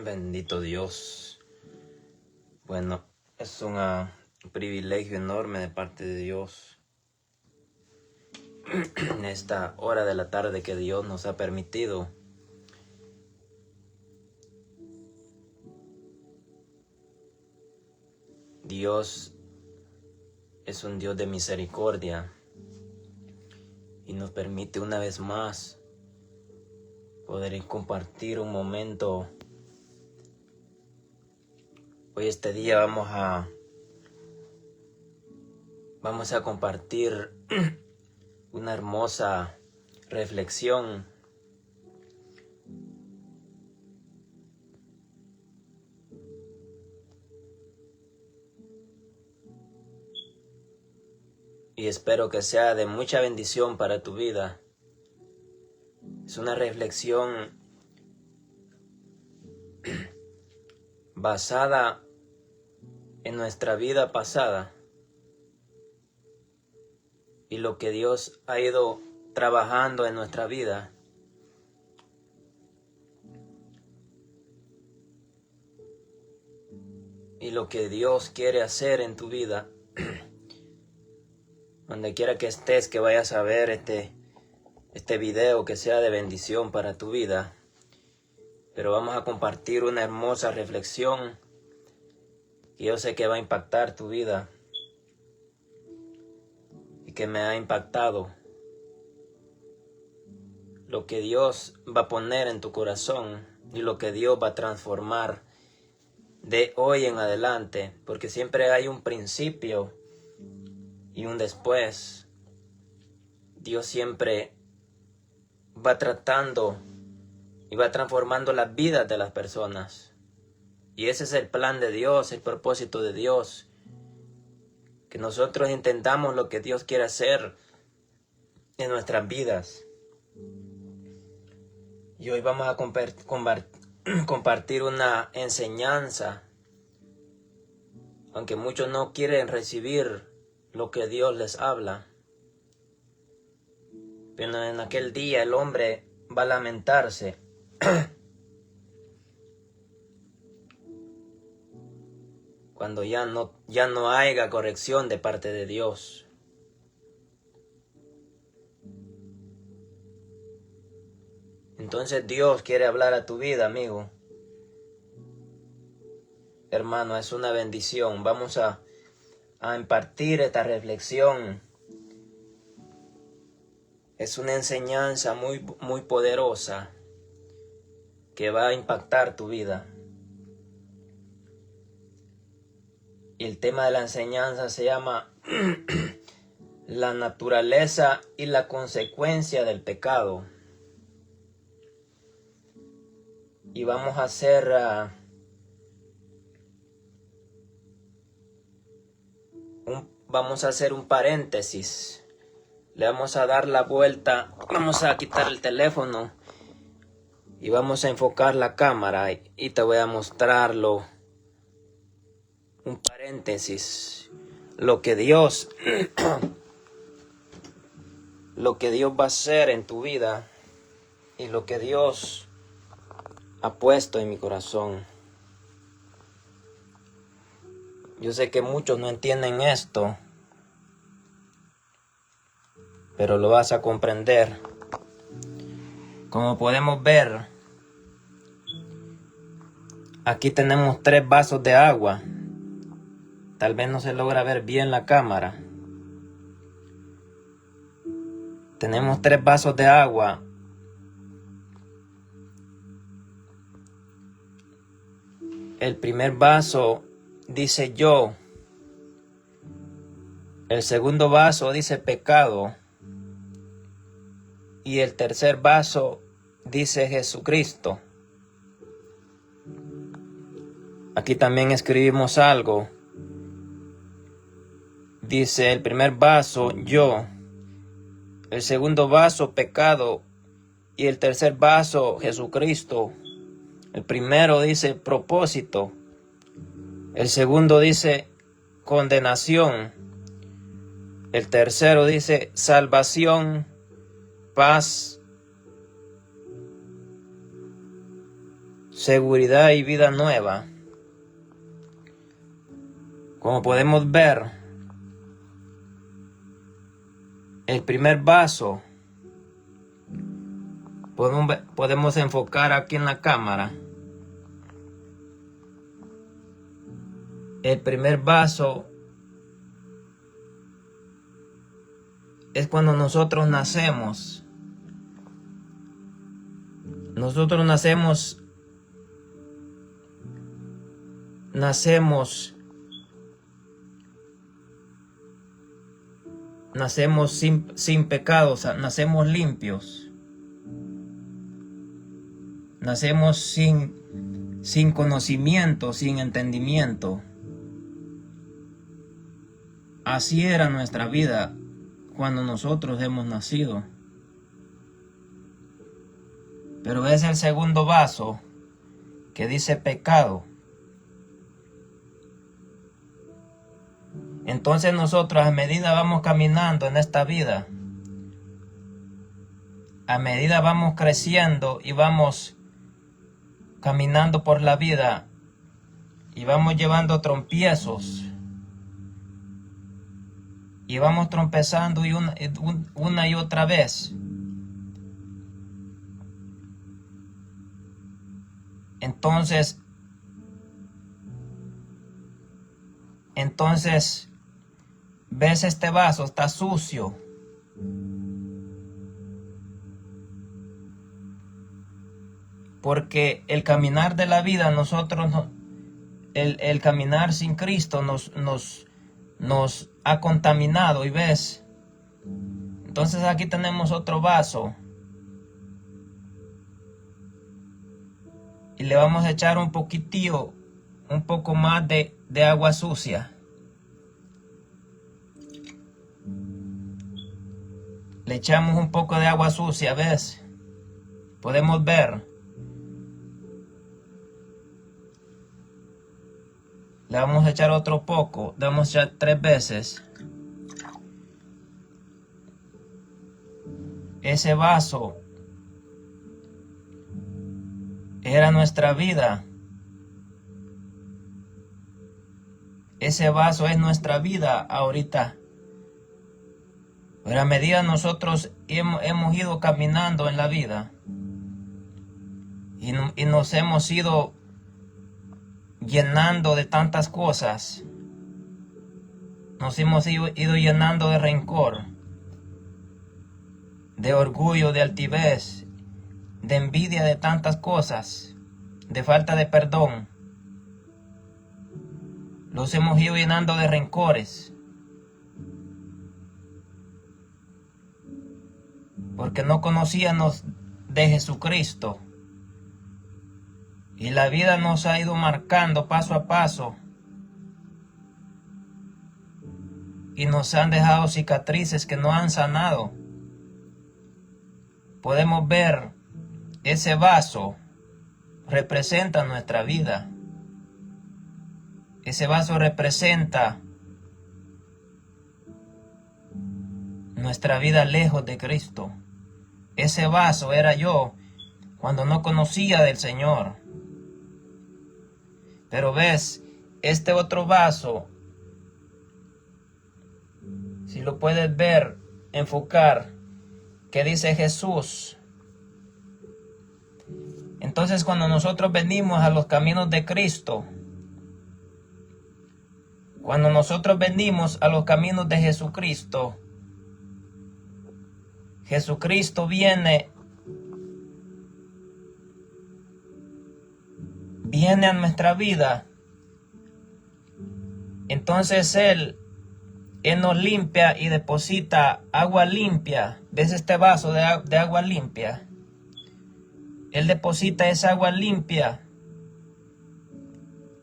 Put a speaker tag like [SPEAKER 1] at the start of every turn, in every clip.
[SPEAKER 1] Bendito Dios. Bueno, es un privilegio enorme de parte de Dios en esta hora de la tarde que Dios nos ha permitido. Dios es un Dios de misericordia y nos permite una vez más poder compartir un momento. Hoy este día vamos a compartir una hermosa reflexión y espero que sea de mucha bendición para tu vida. Es una reflexión basada en nuestra vida pasada y lo que Dios ha ido trabajando en nuestra vida. Y lo que Dios quiere hacer en tu vida. Donde quiera que estés, que vayas a ver este video, que sea de bendición para tu vida. Pero vamos a compartir una hermosa reflexión que yo sé que va a impactar tu vida y que me ha impactado. Lo que Dios va a poner en tu corazón y lo que Dios va a transformar de hoy en adelante, porque siempre hay un principio y un después. Dios siempre va tratando y va transformando las vidas de las personas. Y ese es el plan de Dios, el propósito de Dios. Que nosotros entendamos lo que Dios quiere hacer en nuestras vidas. Y hoy vamos a compartir una enseñanza. Aunque muchos no quieren recibir lo que Dios les habla. Pero en aquel día el hombre va a lamentarse. Cuando ya no haya corrección de parte de Dios. Entonces Dios quiere hablar a tu vida, amigo. Hermano, es una bendición. Vamos a impartir esta reflexión. Es una enseñanza muy poderosa que va a impactar tu vida. Y el tema de la enseñanza se llama la naturaleza y la consecuencia del pecado. Y vamos a hacer un paréntesis. Le vamos a dar la vuelta. Vamos a quitar el teléfono y vamos a enfocar la cámara y te voy a mostrarlo. Un paréntesis. Lo que Dios va a hacer en tu vida y lo que Dios ha puesto en mi corazón. Yo sé que muchos no entienden esto, pero lo vas a comprender. Como podemos ver, aquí tenemos 3 vasos de agua. Tal vez no se logra ver bien la cámara. Tenemos 3 vasos de agua. El primer vaso dice yo. El segundo vaso dice pecado. Y el tercer vaso dice Jesucristo. Aquí también escribimos algo. Dice el primer vaso, yo. El segundo vaso, pecado. Y el tercer vaso, Jesucristo. El primero dice propósito. El segundo dice condenación. El tercero dice salvación, paz seguridad y vida nueva. Como podemos ver, el primer vaso, podemos enfocar aquí en la cámara. El primer vaso es cuando nosotros nacemos. Nosotros nacemos sin pecados, nacemos limpios. Nacemos sin conocimiento, sin entendimiento. Así era nuestra vida cuando nosotros hemos nacido. Pero es el segundo vaso que dice pecado. Entonces nosotros, a medida vamos caminando en esta vida, a medida vamos creciendo y vamos caminando por la vida y vamos llevando tropiezos y vamos tropezando una y otra vez. Entonces ves este vaso, está sucio. Porque el caminar de la vida, el caminar sin Cristo nos ha contaminado, y ves. Entonces aquí tenemos otro vaso. Y le vamos a echar un poco más de agua sucia. Le echamos un poco de agua sucia, ¿ves? Podemos ver. Le vamos a echar otro poco. Le vamos a echar 3 veces. Ese vaso era nuestra vida. Ese vaso es nuestra vida ahorita. Pero a medida nosotros hemos ido caminando en la vida y nos hemos ido llenando de tantas cosas, nos hemos ido llenando de rencor, de orgullo, de altivez, de envidia, de tantas cosas, de falta de perdón. Los hemos ido llenando de rencores, porque no conocíamos de Jesucristo. Y la vida nos ha ido marcando paso a paso. Y nos han dejado cicatrices que no han sanado. Podemos ver, ese vaso representa nuestra vida. Ese vaso representa nuestra vida lejos de Cristo. Ese vaso era yo cuando no conocía del Señor. Pero ves, este otro vaso, si lo puedes ver, enfocar, que dice Jesús. Entonces cuando nosotros venimos a los caminos de Cristo, cuando nosotros venimos a los caminos de Jesucristo, Jesucristo viene a nuestra vida. Entonces Él nos limpia y deposita agua limpia. ¿Ves este vaso de agua limpia? Él deposita esa agua limpia.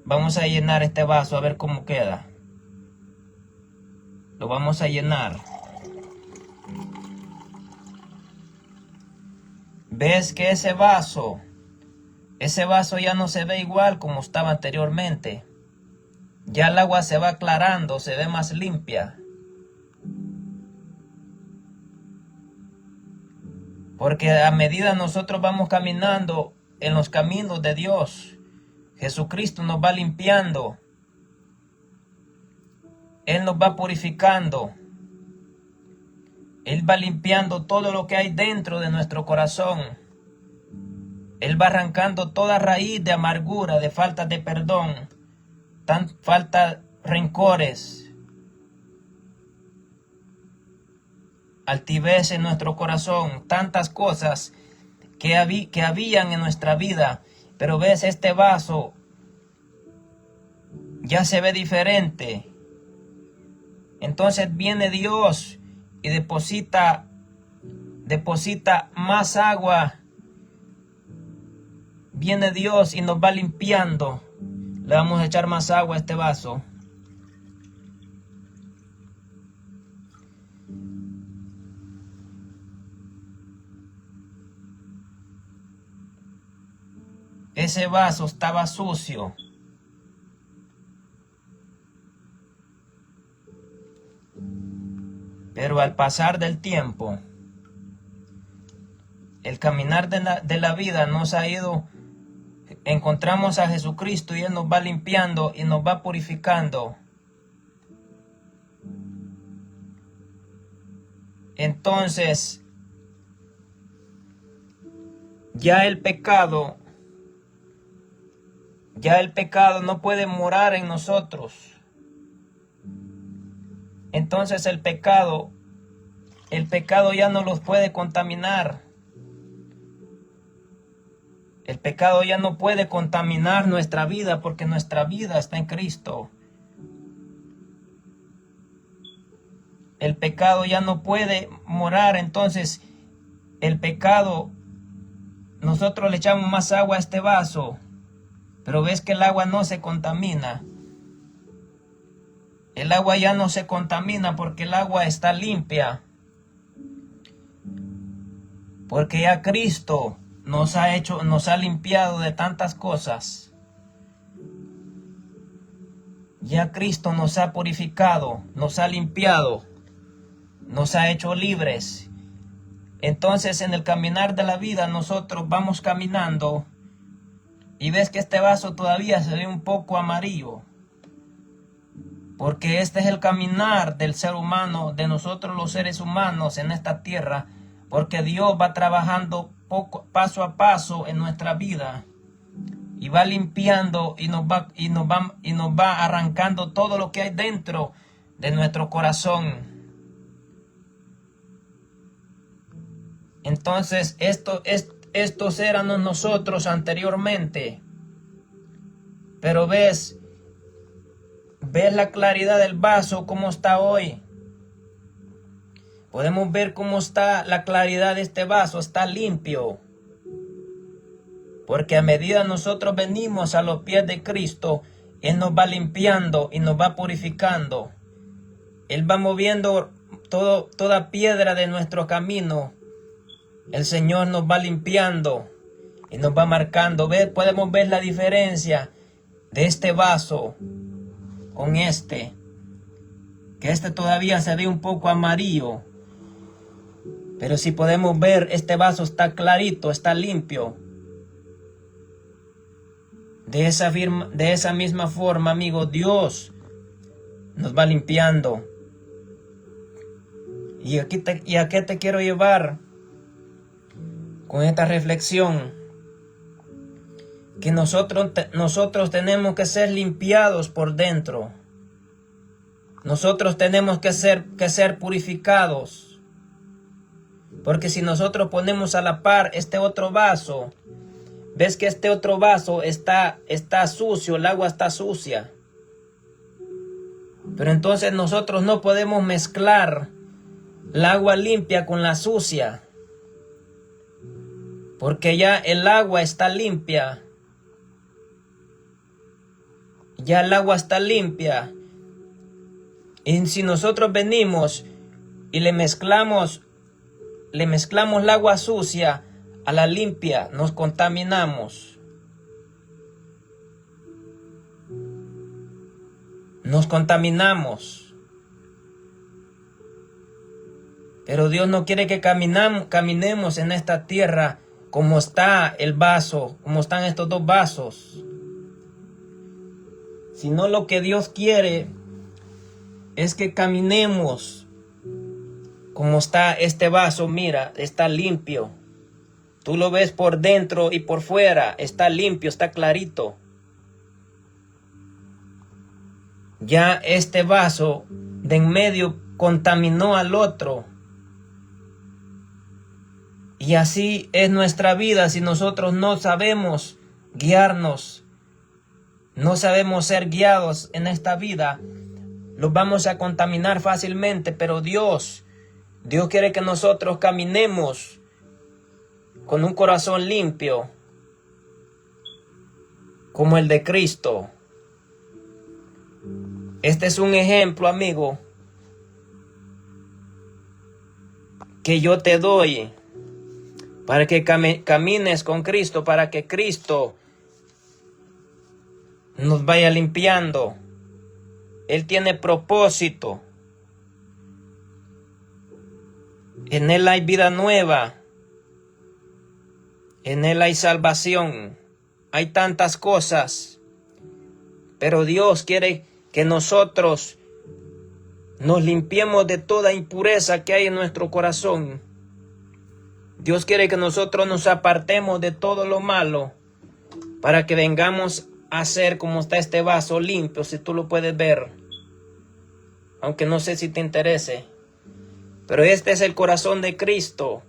[SPEAKER 1] Vamos a llenar este vaso a ver cómo queda. Lo vamos a llenar. ¿Ves que ese vaso ya no se ve igual como estaba anteriormente? Ya el agua se va aclarando, se ve más limpia. Porque a medida nosotros vamos caminando en los caminos de Dios. Jesucristo nos va limpiando. Él nos va purificando. Él va limpiando todo lo que hay dentro de nuestro corazón. Él va arrancando toda raíz de amargura, de falta de perdón, falta rencores, altivez en nuestro corazón, tantas cosas que habían en nuestra vida. Pero ves, este vaso ya se ve diferente. Entonces viene Dios y deposita más agua. Viene Dios y nos va limpiando. Le vamos a echar más agua a este vaso. Ese vaso estaba sucio. Pero al pasar del tiempo, el caminar de la vida nos ha ido. Encontramos a Jesucristo y Él nos va limpiando y nos va purificando. Entonces, ya el pecado no puede morar en nosotros. Entonces el pecado ya no los puede contaminar. El pecado ya no puede contaminar nuestra vida porque nuestra vida está en Cristo. El pecado ya no puede morar. Entonces el pecado, nosotros le echamos más agua a este vaso, pero ves que el agua no se contamina. El agua ya no se contamina porque el agua está limpia. Porque ya Cristo nos ha limpiado de tantas cosas. Ya Cristo nos ha purificado, nos ha limpiado, nos ha hecho libres. Entonces en el caminar de la vida nosotros vamos caminando y ves que este vaso todavía se ve un poco amarillo. Porque este es el caminar del ser humano, de nosotros los seres humanos en esta tierra. Porque Dios va trabajando paso a paso en nuestra vida. Y va limpiando y nos va arrancando todo lo que hay dentro de nuestro corazón. Entonces estos éramos nosotros anteriormente. Pero ves la claridad del vaso, cómo está hoy. Podemos ver cómo está la claridad de este vaso, está limpio. Porque a medida nosotros venimos a los pies de Cristo, Él nos va limpiando y nos va purificando. Él va moviendo toda piedra de nuestro camino. El Señor nos va limpiando y nos va marcando. Podemos ver la diferencia de este vaso con este. Que este todavía se ve un poco amarillo. Pero si podemos ver, este vaso está clarito, está limpio. De esa misma forma, amigo, Dios nos va limpiando. ¿Y a qué te quiero llevar con esta reflexión? Que nosotros tenemos que ser limpiados por dentro. Nosotros tenemos que ser purificados. Porque si nosotros ponemos a la par este otro vaso, ves que este otro vaso está sucio, el agua está sucia. Pero entonces nosotros no podemos mezclar el agua limpia con la sucia. Porque ya el agua está limpia. Ya el agua está limpia. Y si nosotros venimos y le mezclamos el agua sucia a la limpia, nos contaminamos. Nos contaminamos. Pero Dios no quiere que caminemos en esta tierra como está el vaso, como están estos dos vasos, sino lo que Dios quiere es que caminemos como está este vaso. Mira, está limpio. Tú lo ves por dentro y por fuera, está limpio, está clarito. Ya este vaso de en medio contaminó al otro. Y así es nuestra vida si nosotros no sabemos guiarnos, no sabemos ser guiados en esta vida. Los vamos a contaminar fácilmente, pero Dios quiere que nosotros caminemos con un corazón limpio, como el de Cristo. Este es un ejemplo, amigo, que yo te doy para que camines con Cristo, para que Cristo nos vaya limpiando. Él tiene propósito. En Él hay vida nueva. En Él hay salvación. Hay tantas cosas. Pero Dios quiere que nosotros nos limpiemos de toda impureza que hay en nuestro corazón. Dios quiere que nosotros nos apartemos de todo lo malo para que vengamos a ser como está este vaso limpio, si tú lo puedes ver. Aunque no sé si te interese. Pero este es el corazón de Cristo.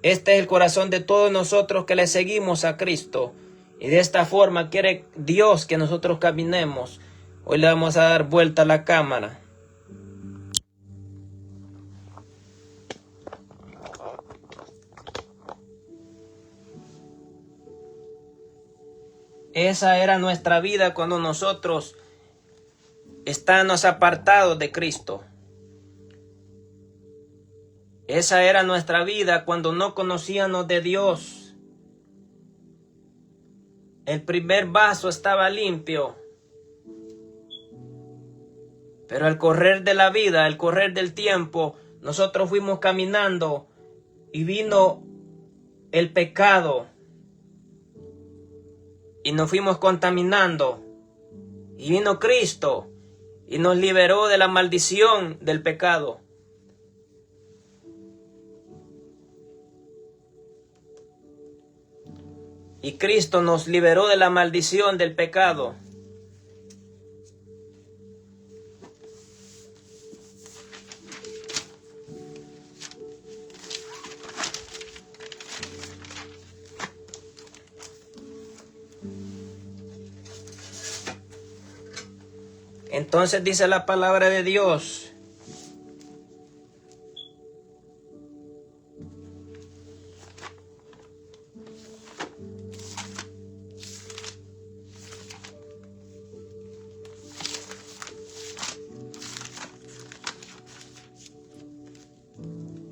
[SPEAKER 1] Este es el corazón de todos nosotros que le seguimos a Cristo. Y de esta forma quiere Dios que nosotros caminemos. Hoy le vamos a dar vuelta a la cámara. Esa era nuestra vida cuando nosotros estábamos apartados de Cristo. Esa era nuestra vida cuando no conocíamos de Dios. El primer vaso estaba limpio. Pero al correr de la vida, al correr del tiempo, nosotros fuimos caminando y vino el pecado. Y nos fuimos contaminando. Y vino Cristo y nos liberó de la maldición del pecado. Y Cristo nos liberó de la maldición del pecado. Entonces dice la palabra de Dios.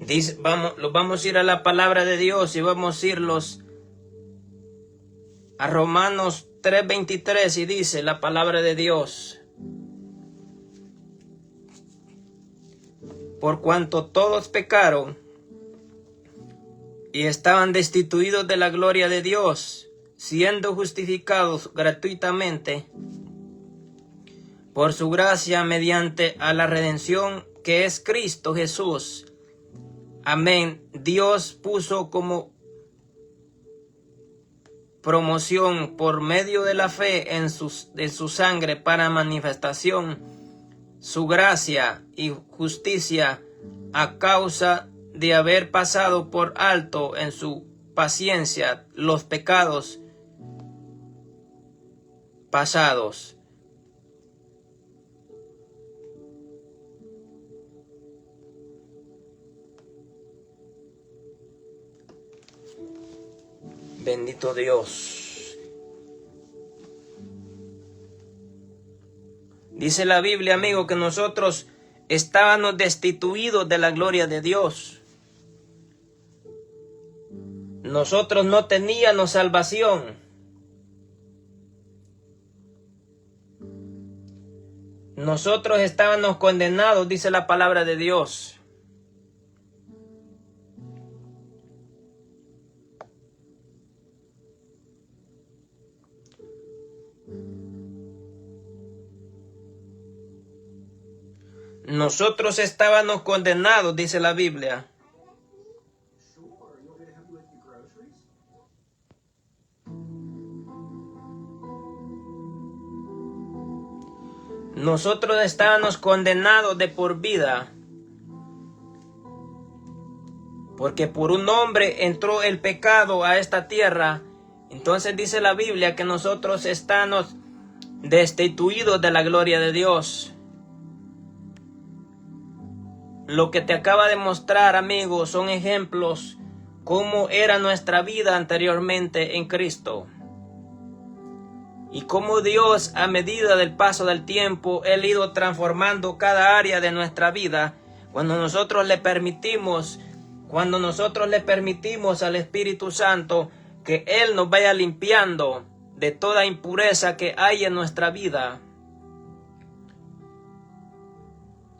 [SPEAKER 1] Dice, vamos a ir a la palabra de Dios y vamos a irlos a Romanos 3:23 y dice la palabra de Dios. Por cuanto todos pecaron y estaban destituidos de la gloria de Dios, siendo justificados gratuitamente por su gracia mediante a la redención que es Cristo Jesús. Amén. Dios puso como promoción por medio de la fe en su sangre para manifestación su gracia y justicia a causa de haber pasado por alto en su paciencia los pecados pasados. Bendito Dios. Dice la Biblia, amigo, que nosotros estábamos destituidos de la gloria de Dios. Nosotros no teníamos salvación. Nosotros estábamos condenados, dice la palabra de Dios. nosotros estábamos condenados, dice la Biblia. Nosotros estábamos condenados de por vida, porque por un hombre entró el pecado a esta tierra. Entonces dice la Biblia que nosotros estamos destituidos de la gloria de Dios. Lo que te acaba de mostrar, amigos, son ejemplos cómo era nuestra vida anteriormente en Cristo. Y cómo Dios, a medida del paso del tiempo, Él ha ido transformando cada área de nuestra vida. Cuando nosotros le permitimos al Espíritu Santo que Él nos vaya limpiando de toda impureza que hay en nuestra vida.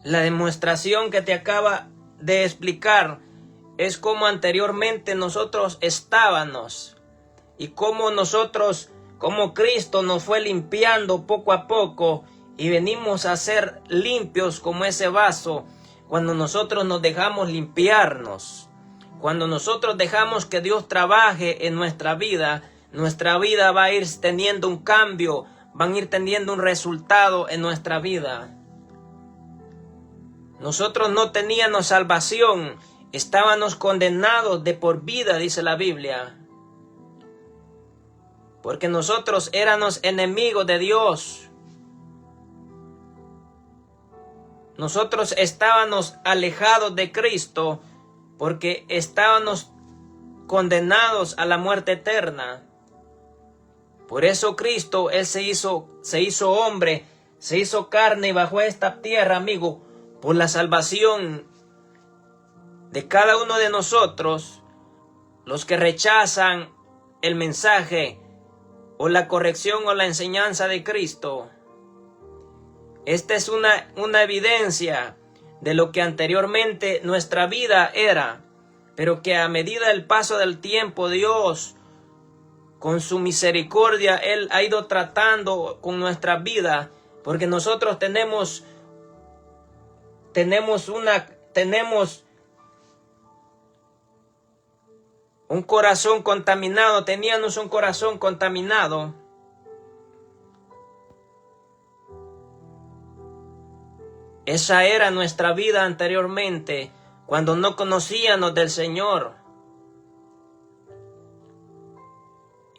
[SPEAKER 1] La demostración que te acaba de explicar es cómo anteriormente nosotros estábamos y cómo Cristo nos fue limpiando poco a poco y venimos a ser limpios como ese vaso cuando nosotros nos dejamos limpiarnos. Cuando nosotros dejamos que Dios trabaje en nuestra vida va a ir teniendo un cambio, van a ir teniendo un resultado en nuestra vida. Nosotros no teníamos salvación, estábamos condenados de por vida, dice la Biblia. Porque nosotros éramos enemigos de Dios. Nosotros estábamos alejados de Cristo porque estábamos condenados a la muerte eterna. Por eso Cristo, Él se hizo hombre, se hizo carne y bajó a esta tierra, amigo, por la salvación de cada uno de nosotros, los que rechazan el mensaje o la corrección o la enseñanza de Cristo. Esta es una evidencia de lo que anteriormente nuestra vida era, pero que a medida del paso del tiempo Dios, con su misericordia, Él ha ido tratando con nuestra vida, porque nosotros tenemos un corazón contaminado, teníamos un corazón contaminado. Esa era nuestra vida anteriormente, cuando no conocíamos del Señor.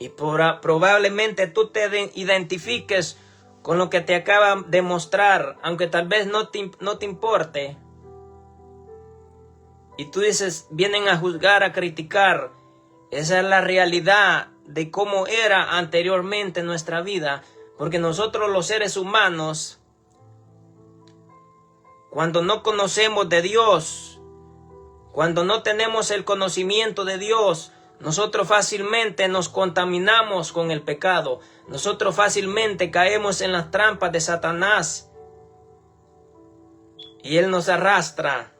[SPEAKER 1] Y probablemente tú te identifiques con lo que te acaba de mostrar, aunque tal vez no te importe. Y tú dices, vienen a juzgar, a criticar. Esa es la realidad de cómo era anteriormente nuestra vida. Porque nosotros los seres humanos, cuando no conocemos de Dios, cuando no tenemos el conocimiento de Dios, nosotros fácilmente nos contaminamos con el pecado. Nosotros fácilmente caemos en las trampas de Satanás. Y él nos arrastra.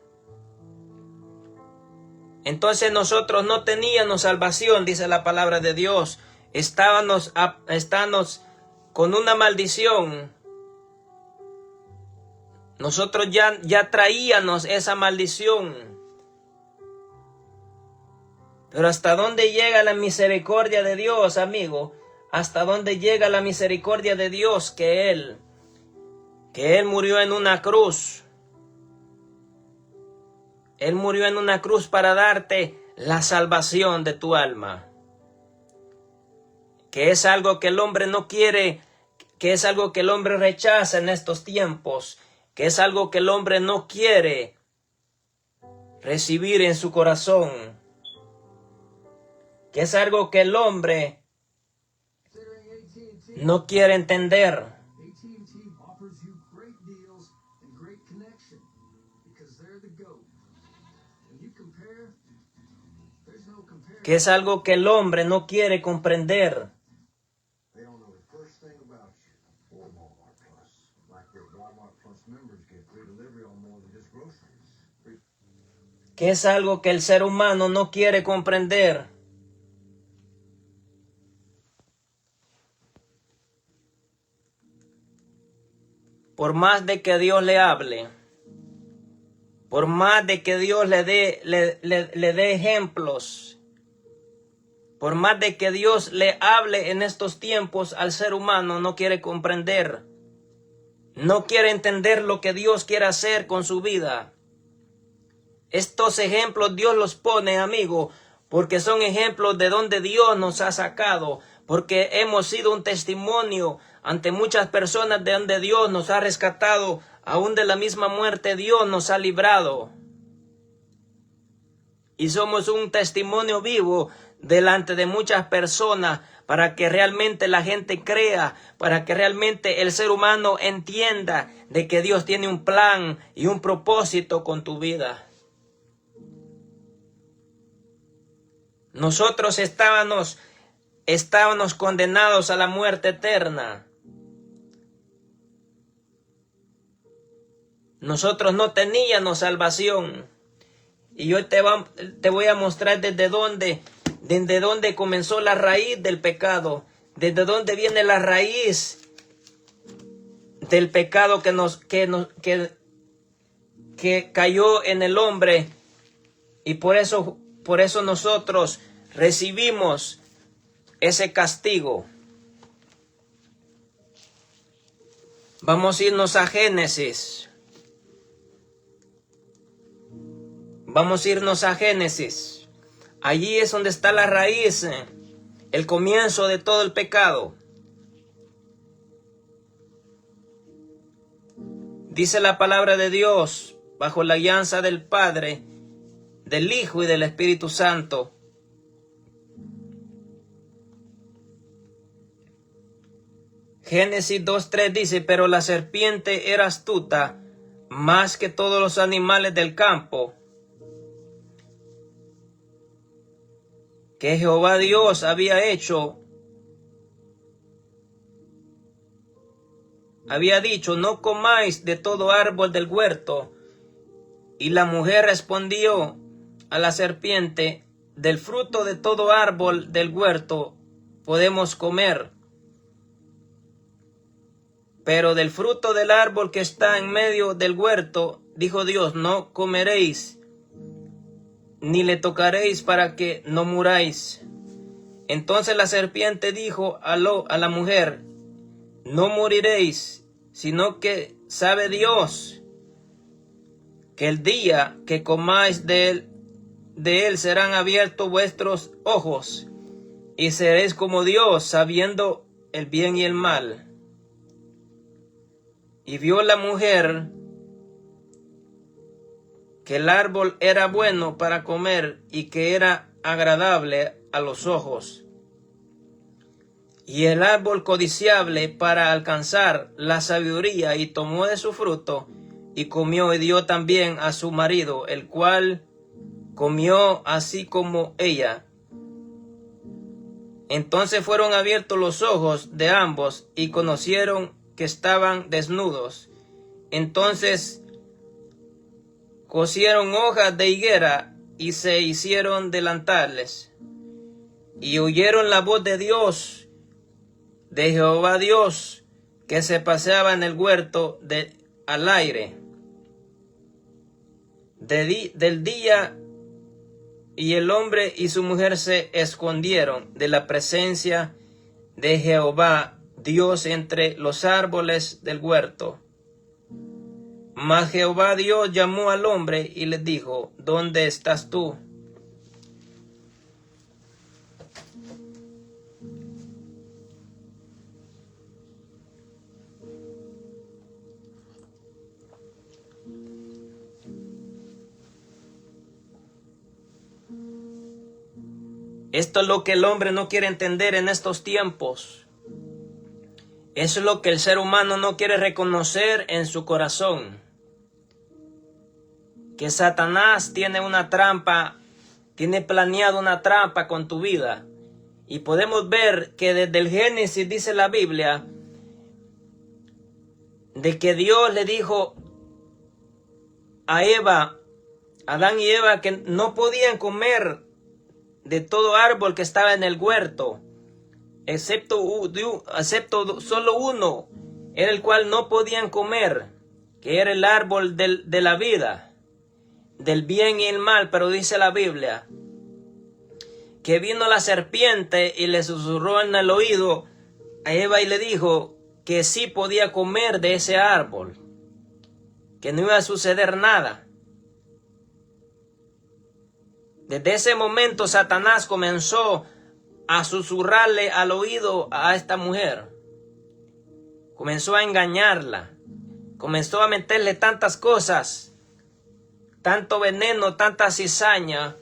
[SPEAKER 1] Entonces nosotros no teníamos salvación, dice la palabra de Dios. Estábamos con una maldición. Nosotros ya traíamos esa maldición. Pero ¿hasta dónde llega la misericordia de Dios, amigo? ¿Hasta dónde llega la misericordia de Dios? Que Él murió en una cruz. Él murió en una cruz para darte la salvación de tu alma. Que es algo que el hombre no quiere, que es algo que el hombre rechaza en estos tiempos, que es algo que el hombre no quiere recibir en su corazón, que es algo que el hombre no quiere entender. Que es algo que el hombre no quiere comprender. Que es algo que el ser humano no quiere comprender. Por más de que Dios le hable, por más de que Dios le dé ejemplos, por más de que Dios le hable en estos tiempos al ser humano, no quiere comprender. No quiere entender lo que Dios quiere hacer con su vida. Estos ejemplos Dios los pone, amigo, porque son ejemplos de donde Dios nos ha sacado, porque hemos sido un testimonio ante muchas personas de donde Dios nos ha rescatado, aún de la misma muerte Dios nos ha librado. Y somos un testimonio vivo delante de muchas personas para que realmente la gente crea, para que realmente el ser humano entienda de que Dios tiene un plan y un propósito con tu vida. Nosotros estábamos condenados a la muerte eterna. Nosotros no teníamos salvación. Y hoy te voy a mostrar desde dónde comenzó la raíz del pecado, desde dónde viene la raíz del pecado que cayó en el hombre, y por eso nosotros recibimos ese castigo. Vamos a irnos a Génesis. Vamos a irnos a Génesis. Allí es donde está la raíz, el comienzo de todo el pecado. Dice la palabra de Dios, bajo la guianza del Padre, del Hijo y del Espíritu Santo. Génesis 2:3 dice: pero la serpiente era astuta más que todos los animales del campo que Jehová Dios había dicho, no comáis de todo árbol del huerto. Y la mujer respondió a la serpiente: del fruto de todo árbol del huerto podemos comer, pero del fruto del árbol que está en medio del huerto, dijo Dios, no comeréis, ni le tocaréis para que no muráis. Entonces la serpiente dijo a la mujer: no moriréis, sino que sabe Dios que el día que comáis de él serán abiertos vuestros ojos, y seréis como Dios, sabiendo el bien y el mal. Y vio la mujer que el árbol era bueno para comer y que era agradable a los ojos, y el árbol codiciable para alcanzar la sabiduría, y tomó de su fruto y comió, y dio también a su marido, el cual comió así como ella. Entonces fueron abiertos los ojos de ambos y conocieron que estaban desnudos. Entonces cosieron hojas de higuera y se hicieron delantales, y oyeron la voz de Dios, de Jehová Dios, que se paseaba en el huerto al aire del día, y el hombre y su mujer se escondieron de la presencia de Jehová Dios entre los árboles del huerto. Mas Jehová Dios llamó al hombre y le dijo: ¿dónde estás tú? Esto es lo que el hombre no quiere entender en estos tiempos. Eso es lo que el ser humano no quiere reconocer en su corazón. Que Satanás tiene una trampa, tiene planeado una trampa con tu vida. Y podemos ver que desde el Génesis dice la Biblia de que Dios le dijo a Adán y Eva, que no podían comer de todo árbol que estaba en el huerto, excepto solo uno, era el cual no podían comer, que era el árbol de la vida. del bien y el mal, pero dice la Biblia que vino la serpiente y le susurró en el oído a Eva y le dijo que sí podía comer de ese árbol, que no iba a suceder nada. Desde ese momento Satanás comenzó a susurrarle al oído a esta mujer. Comenzó a engañarla. Comenzó a meterle tantas cosas, tanto veneno, tanta cizaña,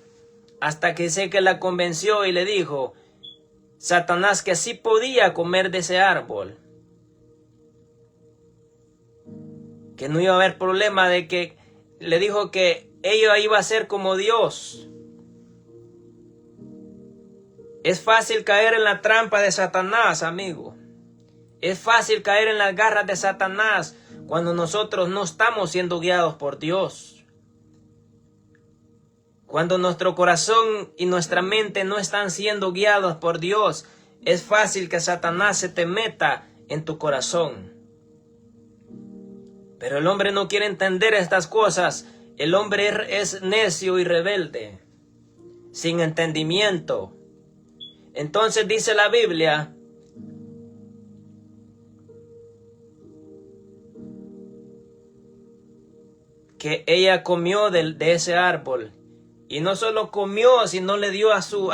[SPEAKER 1] hasta que sé que la convenció y le dijo Satanás que sí podía comer de ese árbol, que no iba a haber problema, de que le dijo que ella iba a ser como Dios. Es fácil caer en la trampa de Satanás, amigo. Es fácil caer en las garras de Satanás cuando nosotros no estamos siendo guiados por Dios. Cuando nuestro corazón y nuestra mente no están siendo guiados por Dios, es fácil que Satanás se te meta en tu corazón. Pero el hombre no quiere entender estas cosas. El hombre es necio y rebelde, sin entendimiento. Entonces dice la Biblia que ella comió de ese árbol. Y no solo comió, sino le dio a su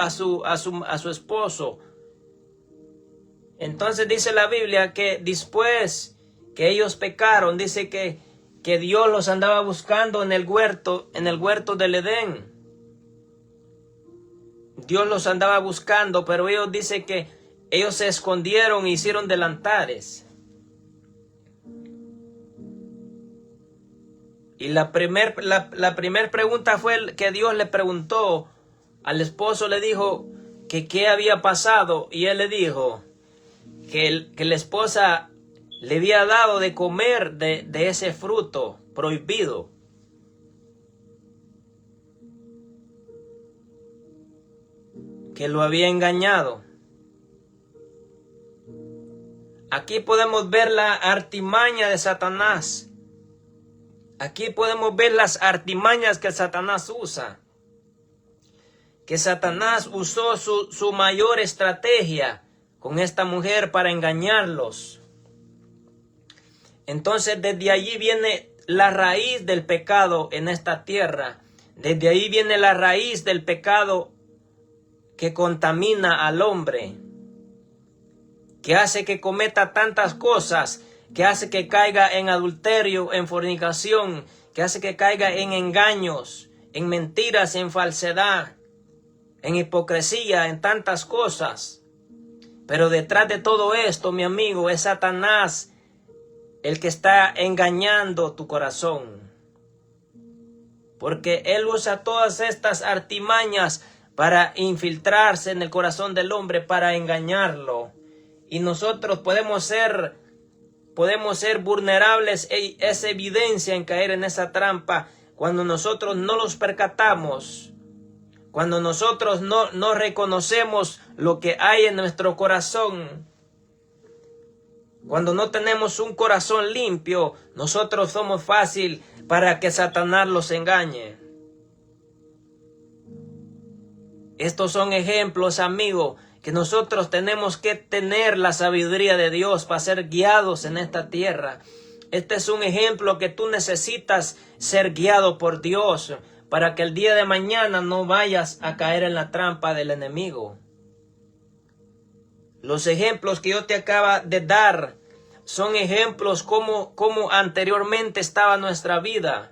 [SPEAKER 1] esposo. Entonces dice la Biblia que después que ellos pecaron, dice que Dios los andaba buscando en el huerto del Edén. Dios los andaba buscando, pero ellos dice que ellos se escondieron e hicieron delantares. Y la primer pregunta fue que Dios le preguntó al esposo, le dijo que qué había pasado, y él le dijo que la esposa le había dado de comer de ese fruto prohibido. Que lo había engañado. Aquí podemos ver la artimaña de Satanás. Aquí podemos ver las artimañas que Satanás usa. Que Satanás usó su mayor estrategia con esta mujer para engañarlos. Entonces desde allí viene la raíz del pecado en esta tierra. Desde ahí viene la raíz del pecado que contamina al hombre, que hace que cometa tantas cosas, que hace que caiga en adulterio, en fornicación, que hace que caiga en engaños, en mentiras, en falsedad, en hipocresía, en tantas cosas. Pero detrás de todo esto, mi amigo, es Satanás el que está engañando tu corazón. Porque él usa todas estas artimañas para infiltrarse en el corazón del hombre, para engañarlo. Y nosotros podemos ser vulnerables, es evidencia en caer en esa trampa cuando nosotros no los percatamos, cuando nosotros no reconocemos lo que hay en nuestro corazón. Cuando no tenemos un corazón limpio, nosotros somos fácil para que Satanás los engañe. Estos son ejemplos, amigos, que nosotros tenemos que tener la sabiduría de Dios para ser guiados en esta tierra. Este es un ejemplo que tú necesitas ser guiado por Dios para que el día de mañana no vayas a caer en la trampa del enemigo. Los ejemplos que yo te acabo de dar son ejemplos como anteriormente estaba nuestra vida.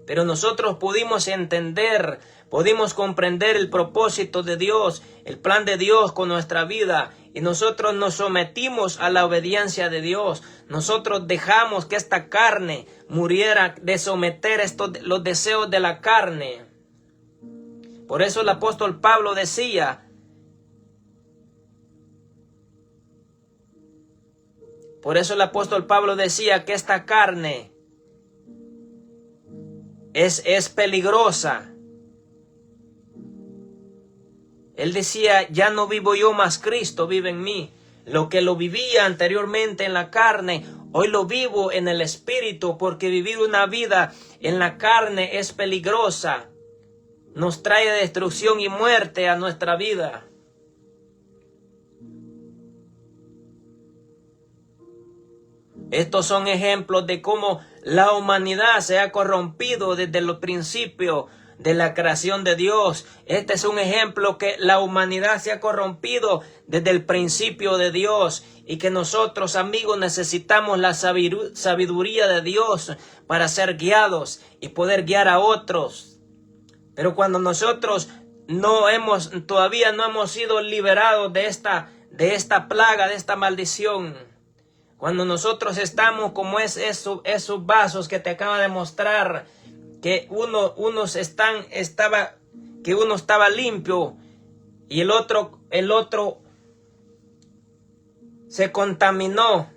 [SPEAKER 1] Pero nosotros pudimos entender, pudimos comprender el propósito de Dios, el plan de Dios con nuestra vida. Y nosotros nos sometimos a la obediencia de Dios. Nosotros dejamos que esta carne muriera de someter los deseos de la carne. Por eso el apóstol Pablo decía, que esta carne es peligrosa. Él decía, ya no vivo yo, mas Cristo vive en mí. Lo que lo vivía anteriormente en la carne, Hoy lo vivo en el Espíritu, porque vivir una vida en la carne es peligrosa. Nos trae destrucción y muerte a nuestra vida. Estos son ejemplos de cómo la humanidad se ha corrompido desde los principios de la creación de Dios. Este es un ejemplo que la humanidad se ha corrompido desde el principio de Dios, y que nosotros, amigos, necesitamos la sabiduría de Dios para ser guiados y poder guiar a otros. Pero cuando nosotros todavía no hemos sido liberados de esta plaga, de esta maldición, cuando nosotros estamos como esos vasos que te acaba de mostrar, que uno estaba limpio y el otro se contaminó.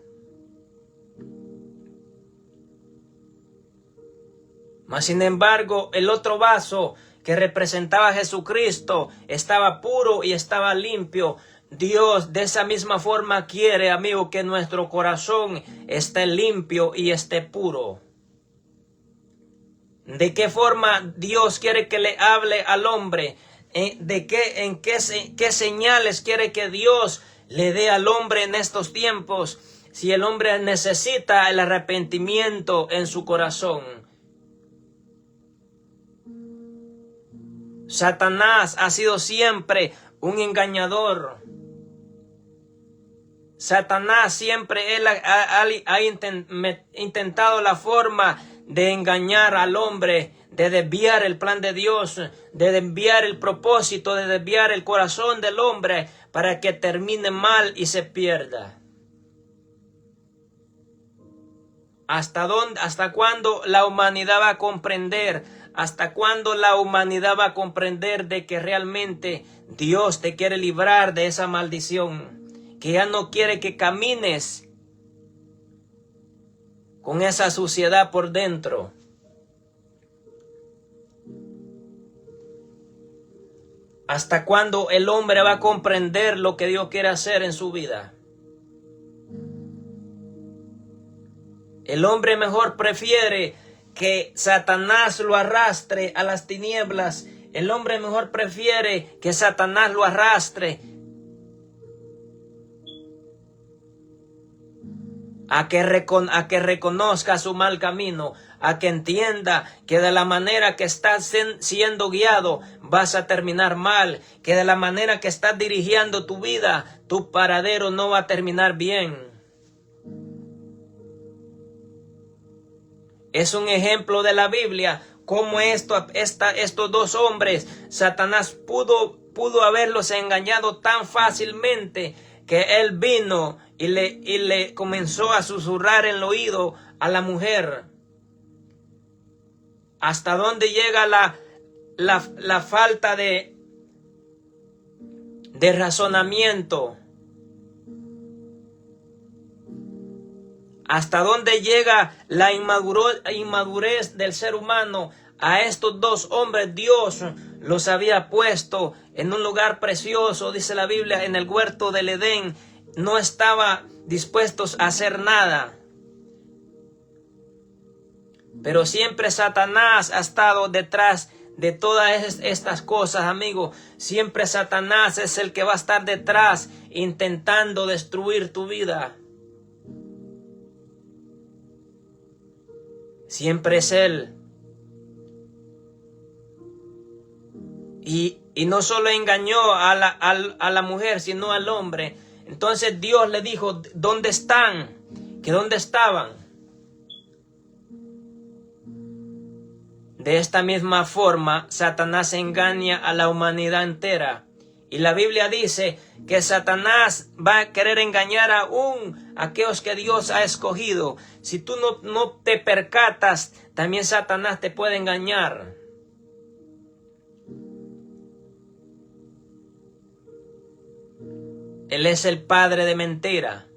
[SPEAKER 1] Mas sin embargo, el otro vaso que representaba a Jesucristo estaba puro y estaba limpio. Dios de esa misma forma quiere, amigo, que nuestro corazón esté limpio y esté puro. ¿De qué forma Dios quiere que le hable al hombre? ¿Qué señales quiere que Dios le dé al hombre en estos tiempos? Si el hombre necesita el arrepentimiento en su corazón. Satanás ha sido siempre un engañador. Satanás siempre ha intentado la forma de engañar al hombre, de desviar el plan de Dios, de desviar el propósito, de desviar el corazón del hombre para que termine mal y se pierda. ¿Hasta cuándo la humanidad va a comprender? ¿Hasta cuándo la humanidad va a comprender de que realmente Dios te quiere librar de esa maldición? Que ya no quiere que camines con esa suciedad por dentro. ¿Hasta cuándo el hombre va a comprender lo que Dios quiere hacer en su vida? El hombre mejor prefiere que Satanás lo arrastre a las tinieblas. El hombre mejor prefiere que Satanás lo arrastre a que reconozca su mal camino, a que entienda que de la manera que estás siendo guiado vas a terminar mal, que de la manera que estás dirigiendo tu vida, tu paradero no va a terminar bien. Es un ejemplo de la Biblia cómo estos dos hombres, Satanás pudo haberlos engañado tan fácilmente, que él vino y le comenzó a susurrar en el oído a la mujer. ¿Hasta dónde llega la falta de razonamiento? ¿Hasta dónde llega la inmadurez del ser humano? A estos dos hombres Dios los había puesto en un lugar precioso, dice la Biblia, en el huerto del Edén. No estaban dispuestos a hacer nada. Pero siempre Satanás ha estado detrás de todas estas cosas, amigos. Siempre Satanás es el que va a estar detrás intentando destruir tu vida. Siempre es él. Y no solo engañó a la mujer, sino al hombre. Entonces Dios le dijo, ¿dónde están? ¿Que dónde estaban? De esta misma forma, Satanás engaña a la humanidad entera. Y la Biblia dice que Satanás va a querer engañar aún a aquellos que Dios ha escogido. Si tú no te percatas, también Satanás te puede engañar. Él es el padre de mentira.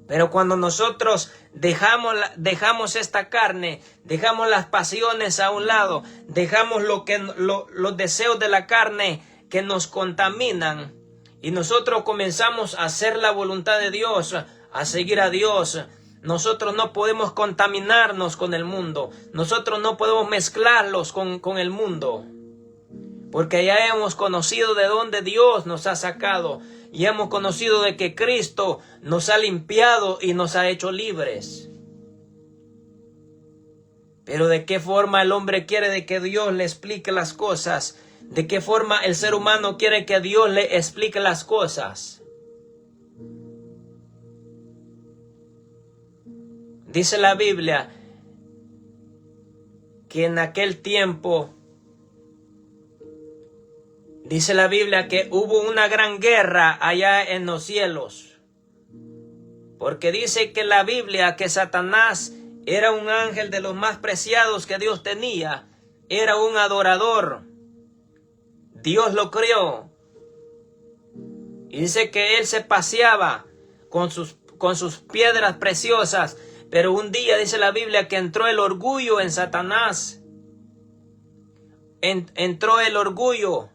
[SPEAKER 1] Pero cuando nosotros dejamos esta carne, dejamos las pasiones a un lado, dejamos los deseos de la carne que nos contaminan, y nosotros comenzamos a hacer la voluntad de Dios, a seguir a Dios. Nosotros no podemos contaminarnos con el mundo. Nosotros no podemos mezclarlos con el mundo. Porque ya hemos conocido de dónde Dios nos ha sacado. Y hemos conocido de que Cristo nos ha limpiado y nos ha hecho libres. Pero ¿de qué forma el hombre quiere de que Dios le explique las cosas? ¿De qué forma el ser humano quiere que Dios le explique las cosas? Dice la Biblia que en aquel tiempo, dice la Biblia que hubo una gran guerra allá en los cielos. Porque dice que la Biblia que Satanás era un ángel de los más preciados que Dios tenía. Era un adorador. Dios lo creó. Y dice que él se paseaba con sus piedras preciosas. Pero un día dice la Biblia que entró el orgullo en Satanás. Entró el orgullo.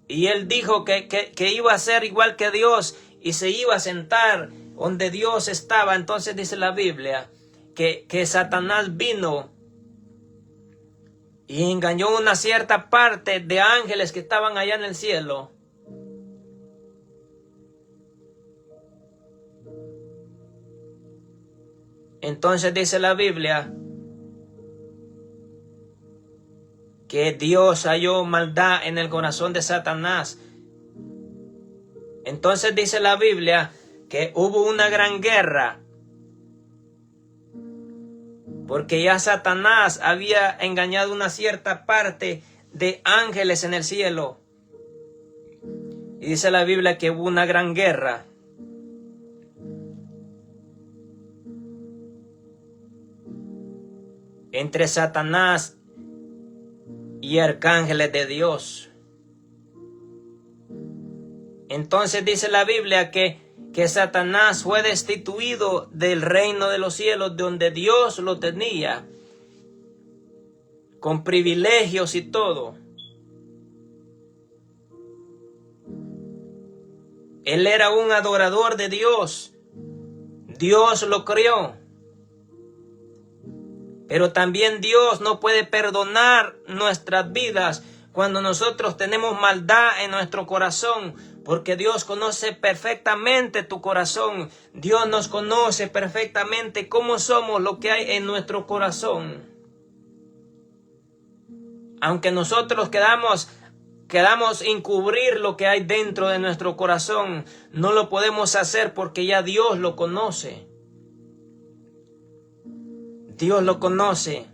[SPEAKER 1] Y él dijo que iba a ser igual que Dios y se iba a sentar donde Dios estaba. Entonces dice la Biblia que Satanás vino y engañó una cierta parte de ángeles que estaban allá en el cielo. Entonces dice la Biblia que Dios halló maldad en el corazón de Satanás. Entonces dice la Biblia que hubo una gran guerra, porque ya Satanás había engañado una cierta parte de ángeles en el cielo. Y dice la Biblia que hubo una gran guerra. Entre Satanás y arcángeles de Dios. Entonces dice la Biblia que Satanás fue destituido del reino de los cielos donde Dios lo tenía, con privilegios y todo. Él era un adorador de Dios. Dios lo creó. Pero también Dios no puede perdonar nuestras vidas cuando nosotros tenemos maldad en nuestro corazón, porque Dios conoce perfectamente tu corazón. Dios nos conoce perfectamente cómo somos, lo que hay en nuestro corazón. Aunque nosotros queramos encubrir lo que hay dentro de nuestro corazón, no lo podemos hacer porque ya Dios lo conoce. Dios lo conoce.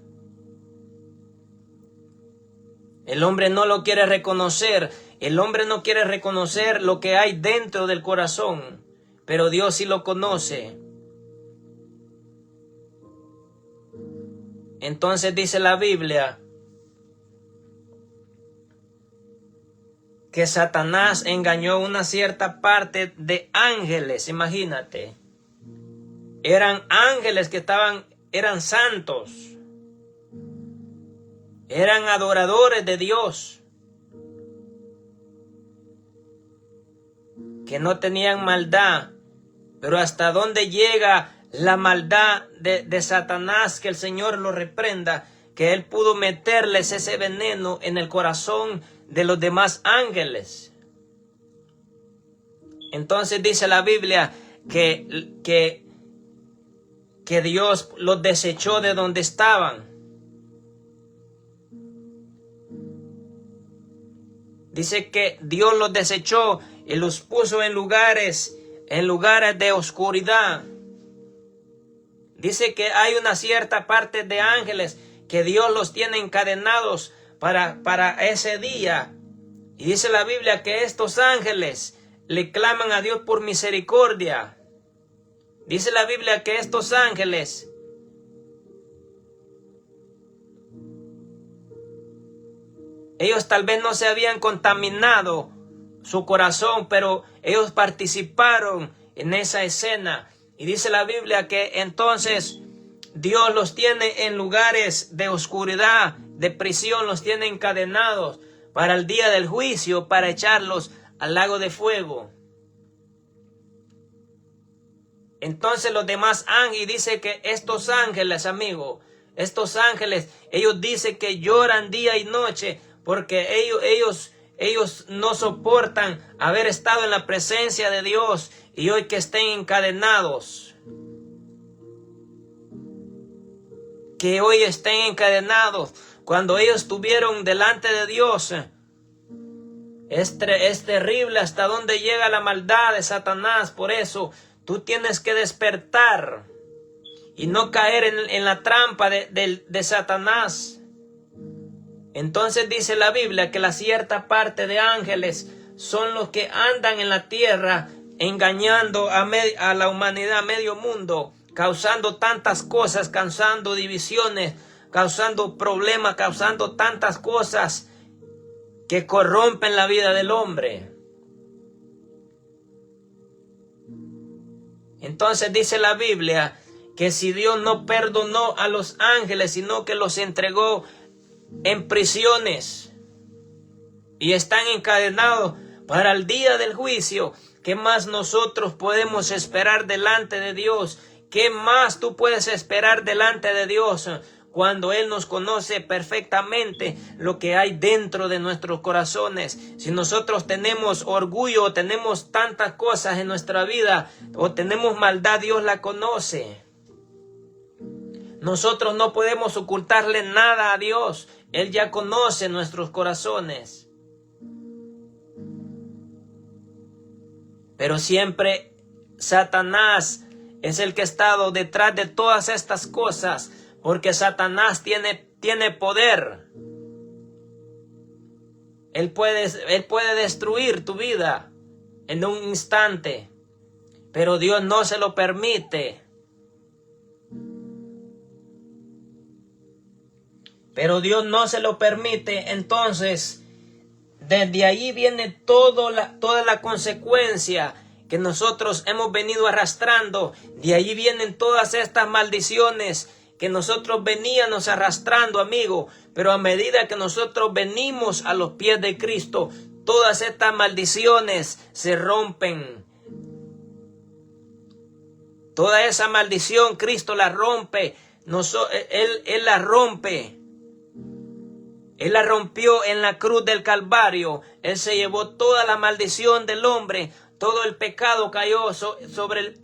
[SPEAKER 1] El hombre no lo quiere reconocer. El hombre no quiere reconocer lo que hay dentro del corazón. Pero Dios sí lo conoce. Entonces dice la Biblia que Satanás engañó una cierta parte de ángeles. Imagínate. Eran ángeles que eran santos. Eran adoradores de Dios. Que no tenían maldad. Pero hasta dónde llega la maldad de Satanás, que el Señor lo reprenda, que él pudo meterles ese veneno en el corazón de los demás ángeles. Entonces dice la Biblia que Dios los desechó de donde estaban. Dice que Dios los desechó y los puso en lugares de oscuridad. Dice que hay una cierta parte de ángeles que Dios los tiene encadenados para ese día. Y dice la Biblia que estos ángeles le claman a Dios por misericordia. Dice la Biblia que estos ángeles ellos tal vez no se habían contaminado su corazón, pero ellos participaron en esa escena. Y dice la Biblia que entonces Dios los tiene en lugares de oscuridad, de prisión, los tiene encadenados para el día del juicio, para echarlos al lago de fuego. Entonces los demás ángeles, dice que estos ángeles, amigo, estos ángeles, ellos dicen que lloran día y noche porque ellos no soportan haber estado en la presencia de Dios y hoy que estén encadenados. Que hoy estén encadenados cuando ellos estuvieron delante de Dios. Es terrible hasta dónde llega la maldad de Satanás. Por eso tú tienes que despertar y no caer en la trampa de Satanás. Entonces dice la Biblia que la cierta parte de ángeles son los que andan en la tierra engañando a la humanidad, a medio mundo, causando tantas cosas, causando divisiones, causando problemas, causando tantas cosas que corrompen la vida del hombre. Entonces dice la Biblia que si Dios no perdonó a los ángeles, sino que los entregó en prisiones y están encadenados para el día del juicio, ¿qué más nosotros podemos esperar delante de Dios? ¿Qué más tú puedes esperar delante de Dios cuando Él nos conoce perfectamente lo que hay dentro de nuestros corazones? Si nosotros tenemos orgullo o tenemos tantas cosas en nuestra vida o tenemos maldad, Dios la conoce. Nosotros no podemos ocultarle nada a Dios. Él ya conoce nuestros corazones. Pero siempre Satanás es el que ha estado detrás de todas estas cosas, porque Satanás tiene poder. Él puede destruir tu vida en un instante, pero Dios no se lo permite. Pero Dios no se lo permite, entonces desde ahí viene toda la consecuencia que nosotros hemos venido arrastrando. De ahí vienen todas estas maldiciones que nosotros veníamos arrastrando, amigo. Pero a medida que nosotros venimos a los pies de Cristo, todas estas maldiciones se rompen. Toda esa maldición Cristo la rompe. Él la rompe. Él la rompió en la cruz del Calvario. Él se llevó toda la maldición del hombre. Todo el pecado cayó sobre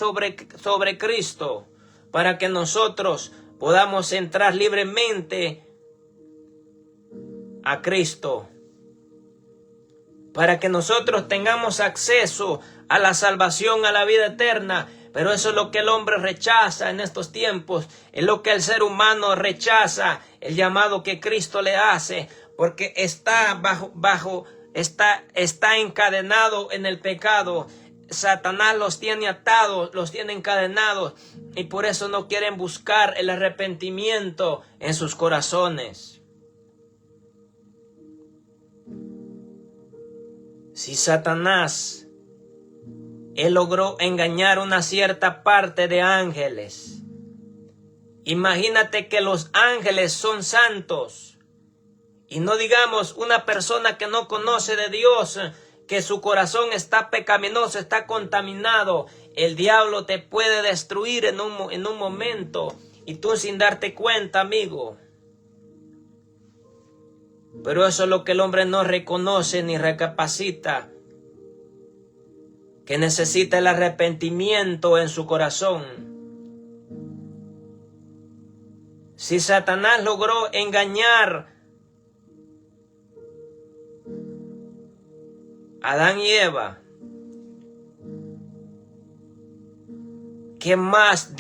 [SPEAKER 1] Cristo, para que nosotros podamos entrar libremente a Cristo, para que nosotros tengamos acceso a la salvación, a la vida eterna. Pero eso es lo que el hombre rechaza en estos tiempos, es lo que el ser humano rechaza, el llamado que Cristo le hace, porque está está encadenado en el pecado. Satanás los tiene atados, los tiene encadenados, y por eso no quieren buscar el arrepentimiento en sus corazones. Si Satanás, él logró engañar una cierta parte de ángeles, imagínate que los ángeles son santos. Y no digamos una persona que no conoce de Dios, que su corazón está pecaminoso, está contaminado. El diablo te puede destruir en un momento y tú sin darte cuenta, amigo. Pero eso es lo que el hombre no reconoce ni recapacita, que necesita el arrepentimiento en su corazón. Si Satanás logró engañar a Adán y Eva, ¿qué más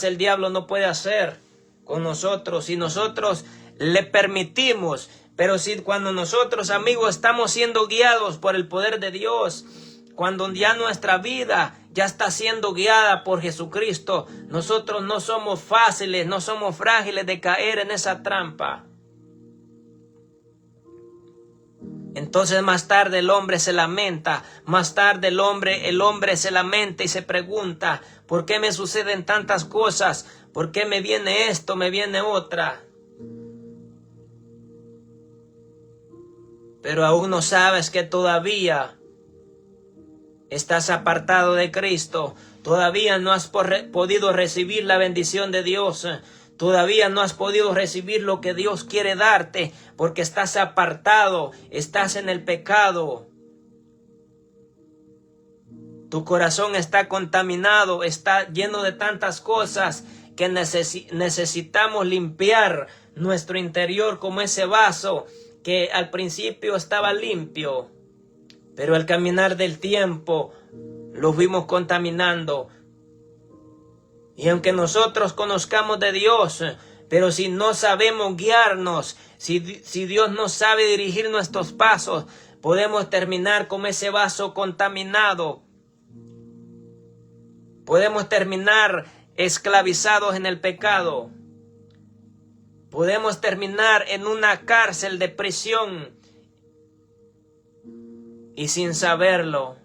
[SPEAKER 1] el diablo no puede hacer con nosotros si nosotros le permitimos? Pero si cuando nosotros, amigos, estamos siendo guiados por el poder de Dios, cuando ya nuestra vida ya está siendo guiada por Jesucristo, nosotros no somos fáciles, no somos frágiles de caer en esa trampa. Entonces más tarde el hombre se lamenta, más tarde el hombre se lamenta y se pregunta, ¿por qué me suceden tantas cosas? ¿Por qué me viene esto, me viene otra? Pero aún no sabes que todavía estás apartado de Cristo, Todavía no has podido recibir la bendición de Dios. Todavía no has podido recibir lo que Dios quiere darte porque estás apartado, estás en el pecado. Tu corazón está contaminado, está lleno de tantas cosas que necesitamos limpiar nuestro interior como ese vaso que al principio estaba limpio, pero al caminar del tiempo lo fuimos contaminando. Y aunque nosotros conozcamos de Dios, pero si no sabemos guiarnos, si Dios no sabe dirigir nuestros pasos, podemos terminar como ese vaso contaminado. Podemos terminar esclavizados en el pecado. Podemos terminar en una cárcel de prisión y sin saberlo.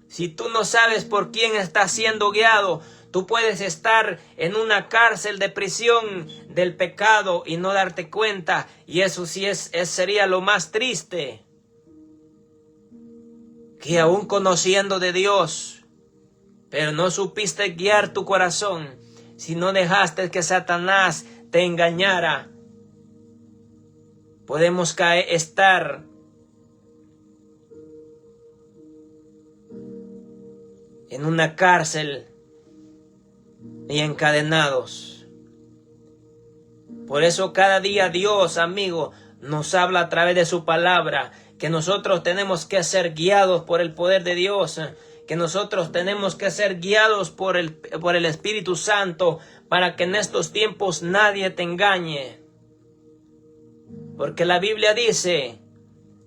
[SPEAKER 1] Si tú no sabes por quién estás siendo guiado, tú puedes estar en una cárcel de prisión del pecado y no darte cuenta. Y eso sí sería lo más triste. Que aún conociendo de Dios, pero no supiste guiar tu corazón, si no dejaste que Satanás te engañara, podemos estar en una cárcel y encadenados. Por eso cada día Dios, amigo, nos habla a través de su palabra, que nosotros tenemos que ser guiados por el poder de Dios, que nosotros tenemos que ser guiados por el Espíritu Santo, para que en estos tiempos nadie te engañe. Porque la Biblia dice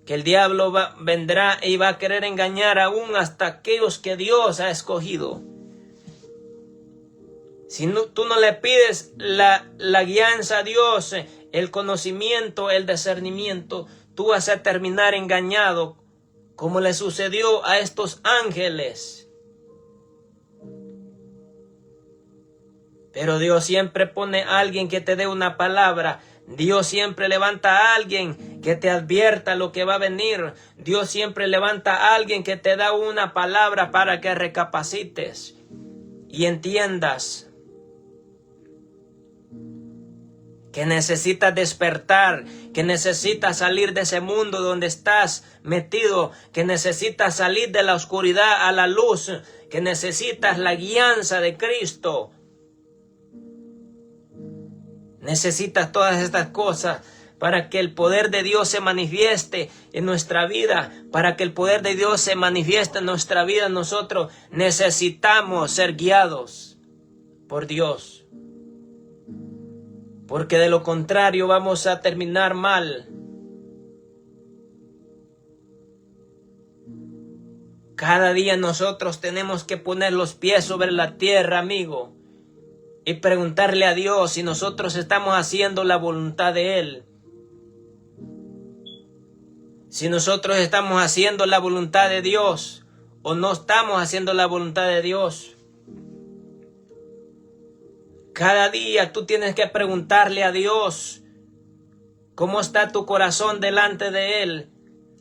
[SPEAKER 1] que el diablo vendrá y va a querer engañar aún hasta aquellos que Dios ha escogido. Si tú no le pides la guianza a Dios, el conocimiento, el discernimiento, tú vas a terminar engañado, como le sucedió a estos ángeles. Pero Dios siempre pone a alguien que te dé una palabra. Dios siempre levanta a alguien que te advierta lo que va a venir. Dios siempre levanta a alguien que te da una palabra para que recapacites y entiendas que necesitas despertar, que necesitas salir de ese mundo donde estás metido, que necesitas salir de la oscuridad a la luz, que necesitas la guianza de Cristo. Necesitas todas estas cosas para que el poder de Dios se manifieste en nuestra vida. Para que el poder de Dios se manifieste en nuestra vida, nosotros necesitamos ser guiados por Dios. Porque de lo contrario vamos a terminar mal. Cada día nosotros tenemos que poner los pies sobre la tierra, amigo, y preguntarle a Dios si nosotros estamos haciendo la voluntad de Él. Si nosotros estamos haciendo la voluntad de Dios o no estamos haciendo la voluntad de Dios. Cada día tú tienes que preguntarle a Dios cómo está tu corazón delante de Él.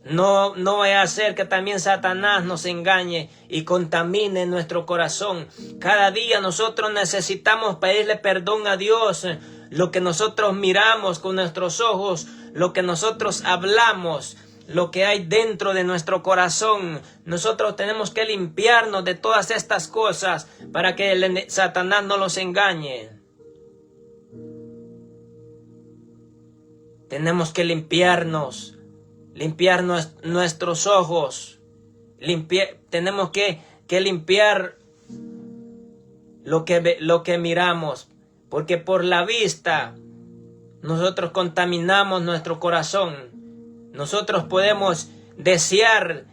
[SPEAKER 1] No vaya a ser que también Satanás nos engañe y contamine nuestro corazón. Cada día nosotros necesitamos pedirle perdón a Dios. Lo que nosotros miramos con nuestros ojos, lo que nosotros hablamos, lo que hay dentro de nuestro corazón. Nosotros tenemos que limpiarnos de todas estas cosas para que Satanás no los engañe. Tenemos que limpiar nuestros ojos. Tenemos que limpiar lo que miramos, porque por la vista nosotros contaminamos nuestro corazón. Nosotros podemos desear,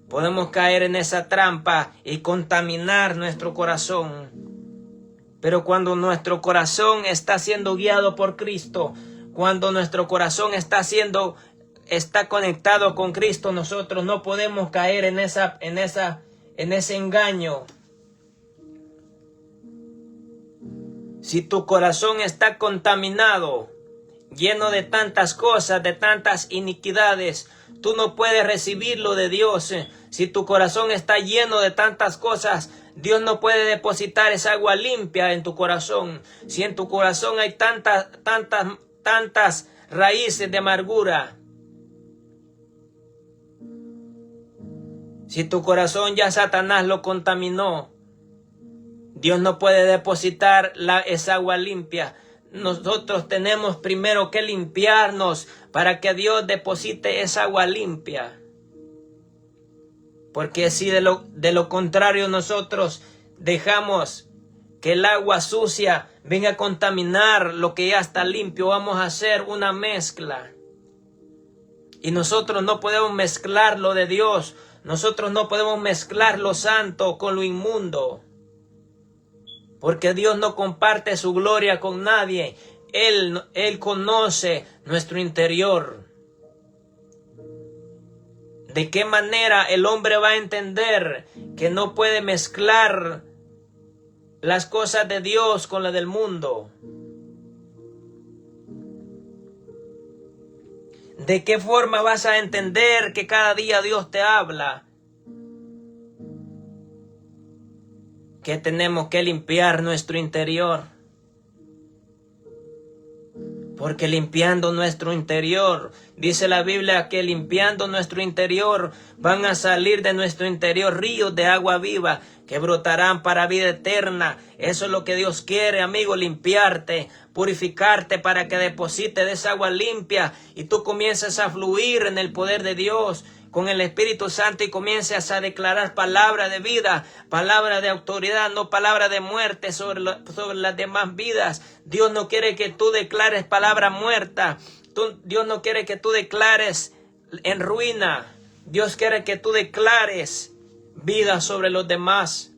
[SPEAKER 1] podemos caer en esa trampa y contaminar nuestro corazón. Pero cuando nuestro corazón está siendo guiado por Cristo, cuando nuestro corazón está conectado con Cristo, nosotros no podemos caer en ese engaño. Si tu corazón está contaminado, lleno de tantas cosas, de tantas iniquidades, tú no puedes recibir lo de Dios. Si tu corazón está lleno de tantas cosas, Dios no puede depositar esa agua limpia en tu corazón. Si en tu corazón hay tantas raíces de amargura, si tu corazón ya Satanás lo contaminó, Dios no puede depositar esa agua limpia. Nosotros tenemos primero que limpiarnos para que Dios deposite esa agua limpia. Porque si de lo contrario nosotros dejamos que el agua sucia venga a contaminar lo que ya está limpio, vamos a hacer una mezcla. Y nosotros no podemos mezclar lo de Dios. Nosotros no podemos mezclar lo santo con lo inmundo. Porque Dios no comparte su gloria con nadie. Él conoce nuestro interior. ¿De qué manera el hombre va a entender que no puede mezclar las cosas de Dios con las del mundo? ¿De qué forma vas a entender que cada día Dios te habla? Que tenemos que limpiar nuestro interior. Porque limpiando nuestro interior, dice la Biblia que limpiando nuestro interior van a salir de nuestro interior ríos de agua viva que brotarán para vida eterna. Eso es lo que Dios quiere, amigo, limpiarte, purificarte para que deposites esa agua limpia y tú comiences a fluir en el poder de Dios con el Espíritu Santo y comiences a declarar palabra de vida, palabra de autoridad, no palabra de muerte sobre las demás vidas. Dios no quiere que tú declares palabra muerta. Dios no quiere que tú declares en ruina. Dios quiere que tú declares vida sobre los demás.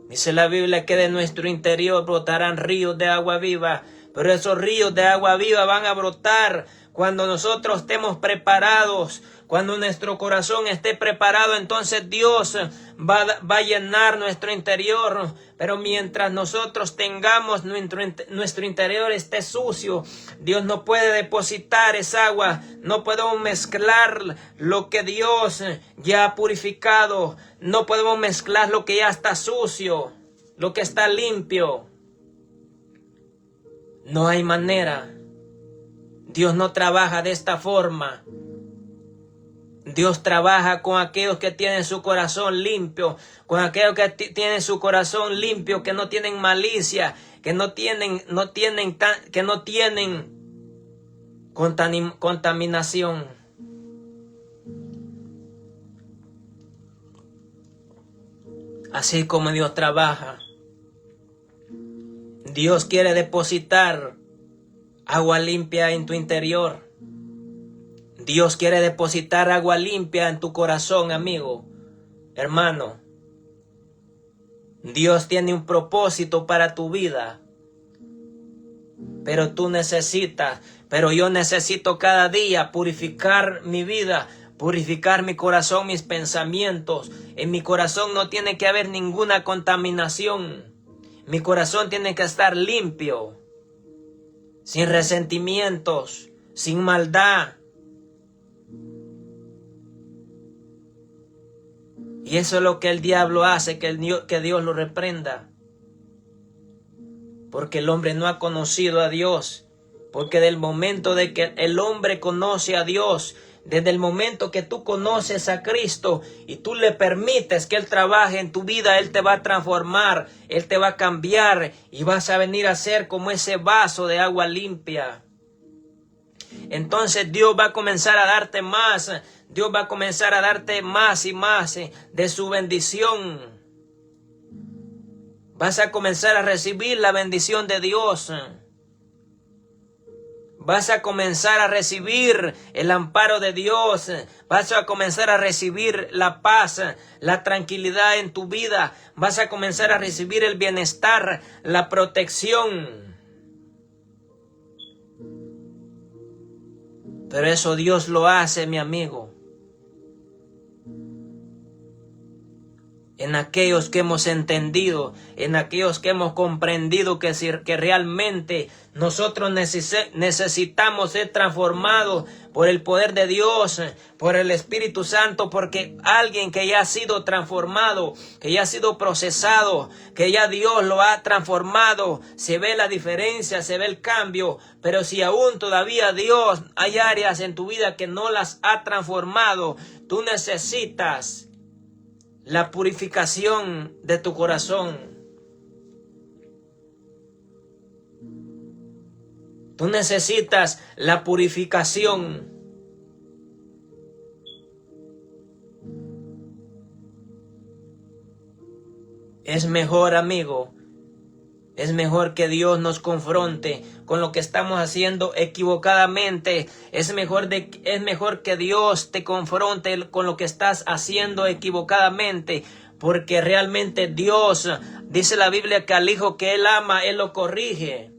[SPEAKER 1] Dice la Biblia que de nuestro interior brotarán ríos de agua viva. Pero esos ríos de agua viva van a brotar cuando nosotros estemos preparados, cuando nuestro corazón esté preparado. Entonces Dios va a llenar nuestro interior. Pero mientras nosotros tengamos nuestro interior esté sucio, Dios no puede depositar esa agua. No podemos mezclar lo que Dios ya ha purificado. No podemos mezclar lo que ya está sucio, lo que está limpio. No hay manera. Dios no trabaja de esta forma. Dios trabaja con aquellos que tienen su corazón limpio, con aquellos que tienen su corazón limpio, que no tienen malicia, que no tienen contaminación. Así como Dios trabaja. Dios quiere depositar agua limpia en tu interior. Dios quiere depositar agua limpia en tu corazón, amigo, hermano. Dios tiene un propósito para tu vida. Pero yo necesito cada día purificar mi vida, purificar mi corazón, mis pensamientos. En mi corazón no tiene que haber ninguna contaminación. Mi corazón tiene que estar limpio, sin resentimientos, sin maldad. Y eso es lo que el diablo hace, que Dios lo reprenda. Porque el hombre no ha conocido a Dios. Porque del momento de que el hombre conoce a Dios, desde el momento que tú conoces a Cristo y tú le permites que Él trabaje en tu vida, Él te va a transformar, Él te va a cambiar y vas a venir a ser como ese vaso de agua limpia. Entonces Dios va a comenzar a darte más, Dios va a comenzar a darte más y más de su bendición. Vas a comenzar a recibir la bendición de Dios. Vas a comenzar a recibir el amparo de Dios. Vas a comenzar a recibir la paz, la tranquilidad en tu vida. Vas a comenzar a recibir el bienestar, la protección. Pero eso Dios lo hace, mi amigo. en aquellos que hemos entendido, en aquellos que hemos comprendido que realmente nosotros necesitamos ser transformados por el poder de Dios, por el Espíritu Santo, porque alguien que ya ha sido transformado, que ya ha sido procesado, que ya Dios lo ha transformado, se ve la diferencia, se ve el cambio. Pero si aún todavía Dios hay áreas en tu vida que no las ha transformado, tú necesitas la purificación de tu corazón. Tú necesitas la purificación. Es mejor, amigo, es mejor que Dios nos confronte con lo que estamos haciendo equivocadamente. Es mejor que Dios te confronte con lo que estás haciendo equivocadamente. Porque realmente Dios, dice la Biblia, que al hijo que Él ama, Él lo corrige.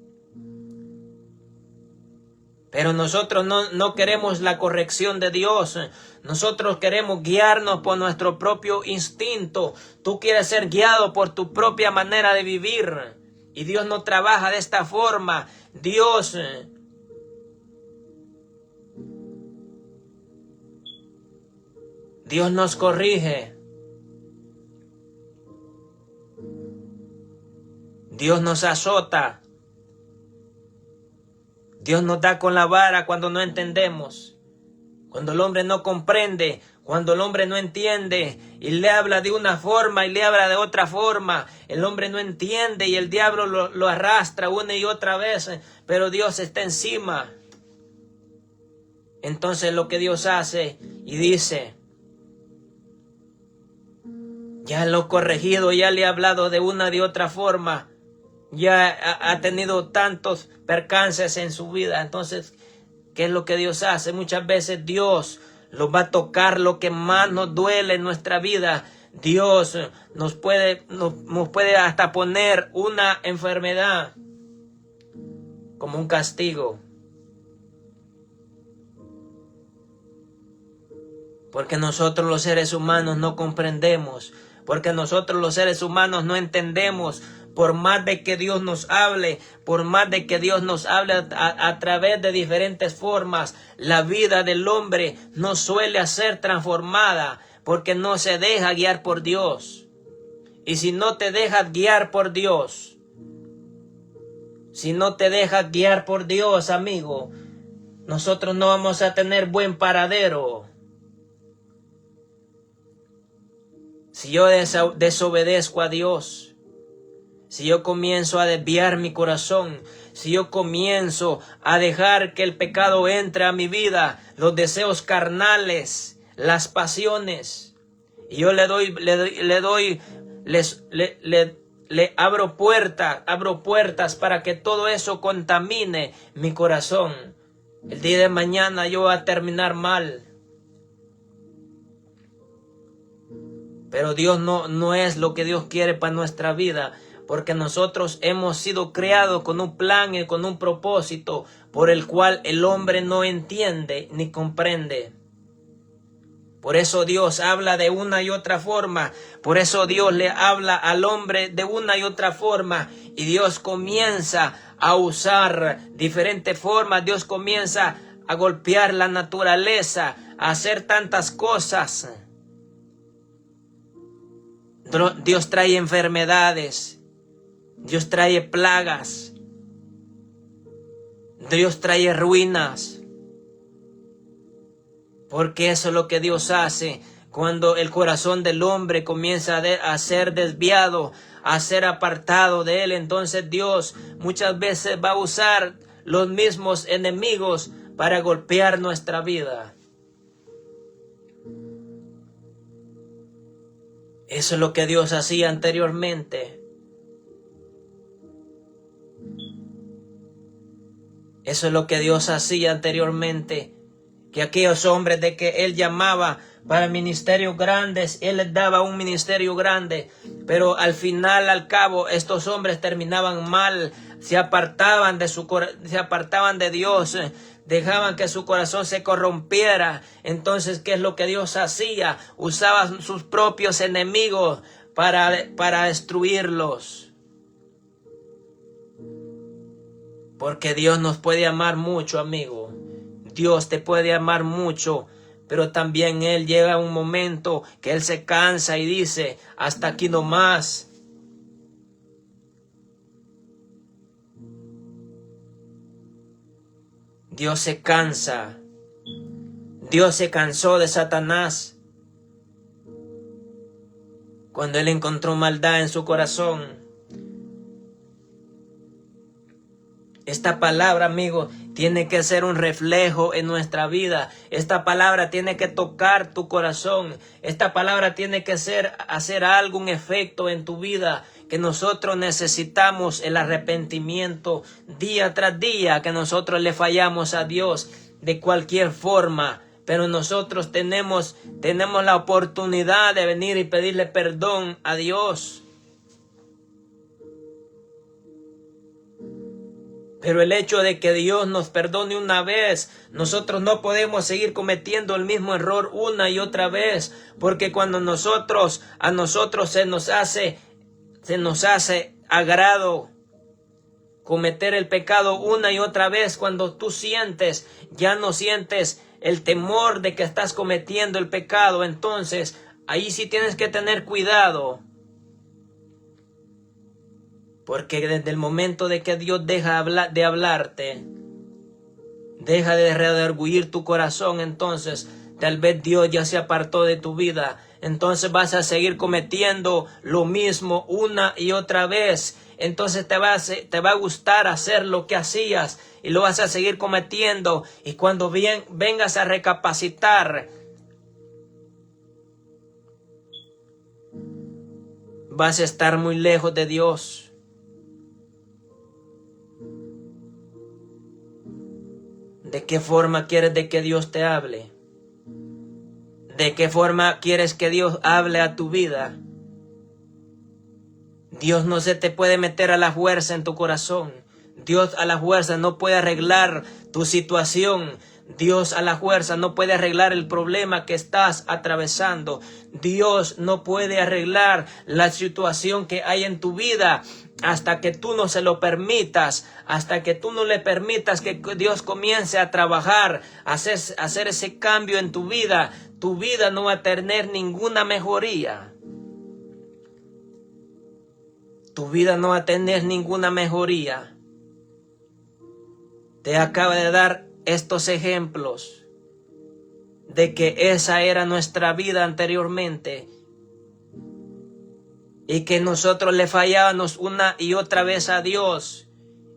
[SPEAKER 1] Pero nosotros no queremos la corrección de Dios. Nosotros queremos guiarnos por nuestro propio instinto. Tú quieres ser guiado por tu propia manera de vivir. Y Dios no trabaja de esta forma. Dios nos corrige. Dios nos azota. Dios nos da con la vara cuando no entendemos. Cuando el hombre no comprende, cuando el hombre no entiende y le habla de una forma y le habla de otra forma, el hombre no entiende y el diablo lo arrastra una y otra vez, pero Dios está encima. Entonces lo que Dios hace y dice, ya lo he corregido, ya le he hablado de una y de otra forma, ya ha tenido tantos percances en su vida. Entonces, ¿qué es lo que Dios hace? Muchas veces Dios nos va a tocar lo que más nos duele en nuestra vida. Dios nos puede hasta poner una enfermedad como un castigo. Porque nosotros los seres humanos no comprendemos. Porque nosotros los seres humanos no entendemos. Por más de que Dios nos hable, a través de diferentes formas, la vida del hombre no suele ser transformada porque no se deja guiar por Dios. Y si no te dejas guiar por Dios, amigo, nosotros no vamos a tener buen paradero. Si yo desobedezco a Dios, si yo comienzo a desviar mi corazón, si yo comienzo a dejar que el pecado entre a mi vida, los deseos carnales, las pasiones, y yo le abro puertas para que todo eso contamine mi corazón, el día de mañana yo voy a terminar mal. Pero Dios no es lo que Dios quiere para nuestra vida. Porque nosotros hemos sido creados con un plan y con un propósito por el cual el hombre no entiende ni comprende. Por eso Dios habla de una y otra forma. Por eso Dios le habla al hombre de una y otra forma. Y Dios comienza a usar diferentes formas. Dios comienza a golpear la naturaleza, a hacer tantas cosas. Dios trae enfermedades. Dios trae plagas. Dios trae ruinas. Porque eso es lo que Dios hace cuando el corazón del hombre comienza a ser desviado, a ser apartado de Él. Entonces Dios muchas veces va a usar los mismos enemigos para golpear nuestra vida. Eso es lo que Dios hacía anteriormente. Eso es lo que Dios hacía anteriormente. Que aquellos hombres de que Él llamaba para ministerios grandes, Él les daba un ministerio grande. Pero al final, al cabo, estos hombres terminaban mal. Se apartaban de Dios. Dejaban que su corazón se corrompiera. Entonces, ¿qué es lo que Dios hacía? Usaba sus propios enemigos para destruirlos. Porque Dios nos puede amar mucho, amigo. Dios te puede amar mucho, pero también Él llega a un momento que Él se cansa y dice, hasta aquí no más. Dios se cansa. Dios se cansó de Satanás cuando Él encontró maldad en su corazón. Esta palabra, amigo, tiene que ser un reflejo en nuestra vida. Esta palabra tiene que tocar tu corazón. Esta palabra tiene que hacer algo, un efecto en tu vida. Que nosotros necesitamos el arrepentimiento día tras día, que nosotros le fallamos a Dios de cualquier forma. Pero nosotros tenemos la oportunidad de venir y pedirle perdón a Dios. Pero el hecho de que Dios nos perdone una vez, nosotros no podemos seguir cometiendo el mismo error una y otra vez, porque cuando a nosotros se nos hace agrado cometer el pecado una y otra vez, cuando tú ya no sientes el temor de que estás cometiendo el pecado, entonces ahí sí tienes que tener cuidado. Porque desde el momento de que Dios deja de hablarte, deja de redarguir tu corazón, entonces tal vez Dios ya se apartó de tu vida. Entonces vas a seguir cometiendo lo mismo una y otra vez. Entonces te va a gustar hacer lo que hacías y lo vas a seguir cometiendo. Y cuando vengas a recapacitar, vas a estar muy lejos de Dios. ¿De qué forma quieres de que Dios te hable? ¿De qué forma quieres que Dios hable a tu vida? Dios no se te puede meter a la fuerza en tu corazón. Dios a la fuerza no puede arreglar tu situación. Dios a la fuerza no puede arreglar el problema que estás atravesando. Dios no puede arreglar la situación que hay en tu vida hasta que tú no se lo permitas, hasta que tú no le permitas que Dios comience a trabajar, a hacer ese cambio en tu vida no va a tener ninguna mejoría. Tu vida no va a tener ninguna mejoría. Te acabo de dar estos ejemplos de que esa era nuestra vida anteriormente y que nosotros le fallábamos una y otra vez a Dios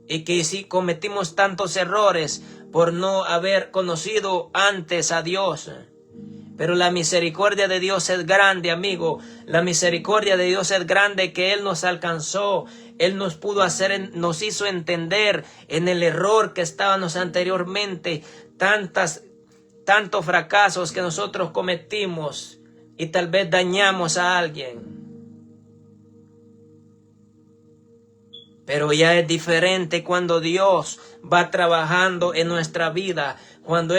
[SPEAKER 1] y que sí cometimos tantos errores por no haber conocido antes a Dios. Pero la misericordia de Dios es grande, amigo. La misericordia de Dios es grande, que Él nos alcanzó. Él nos nos hizo entender en el error que estábamos anteriormente. Tantos fracasos que nosotros cometimos y tal vez dañamos a alguien. Pero ya es diferente cuando Dios va trabajando en nuestra vida, cuando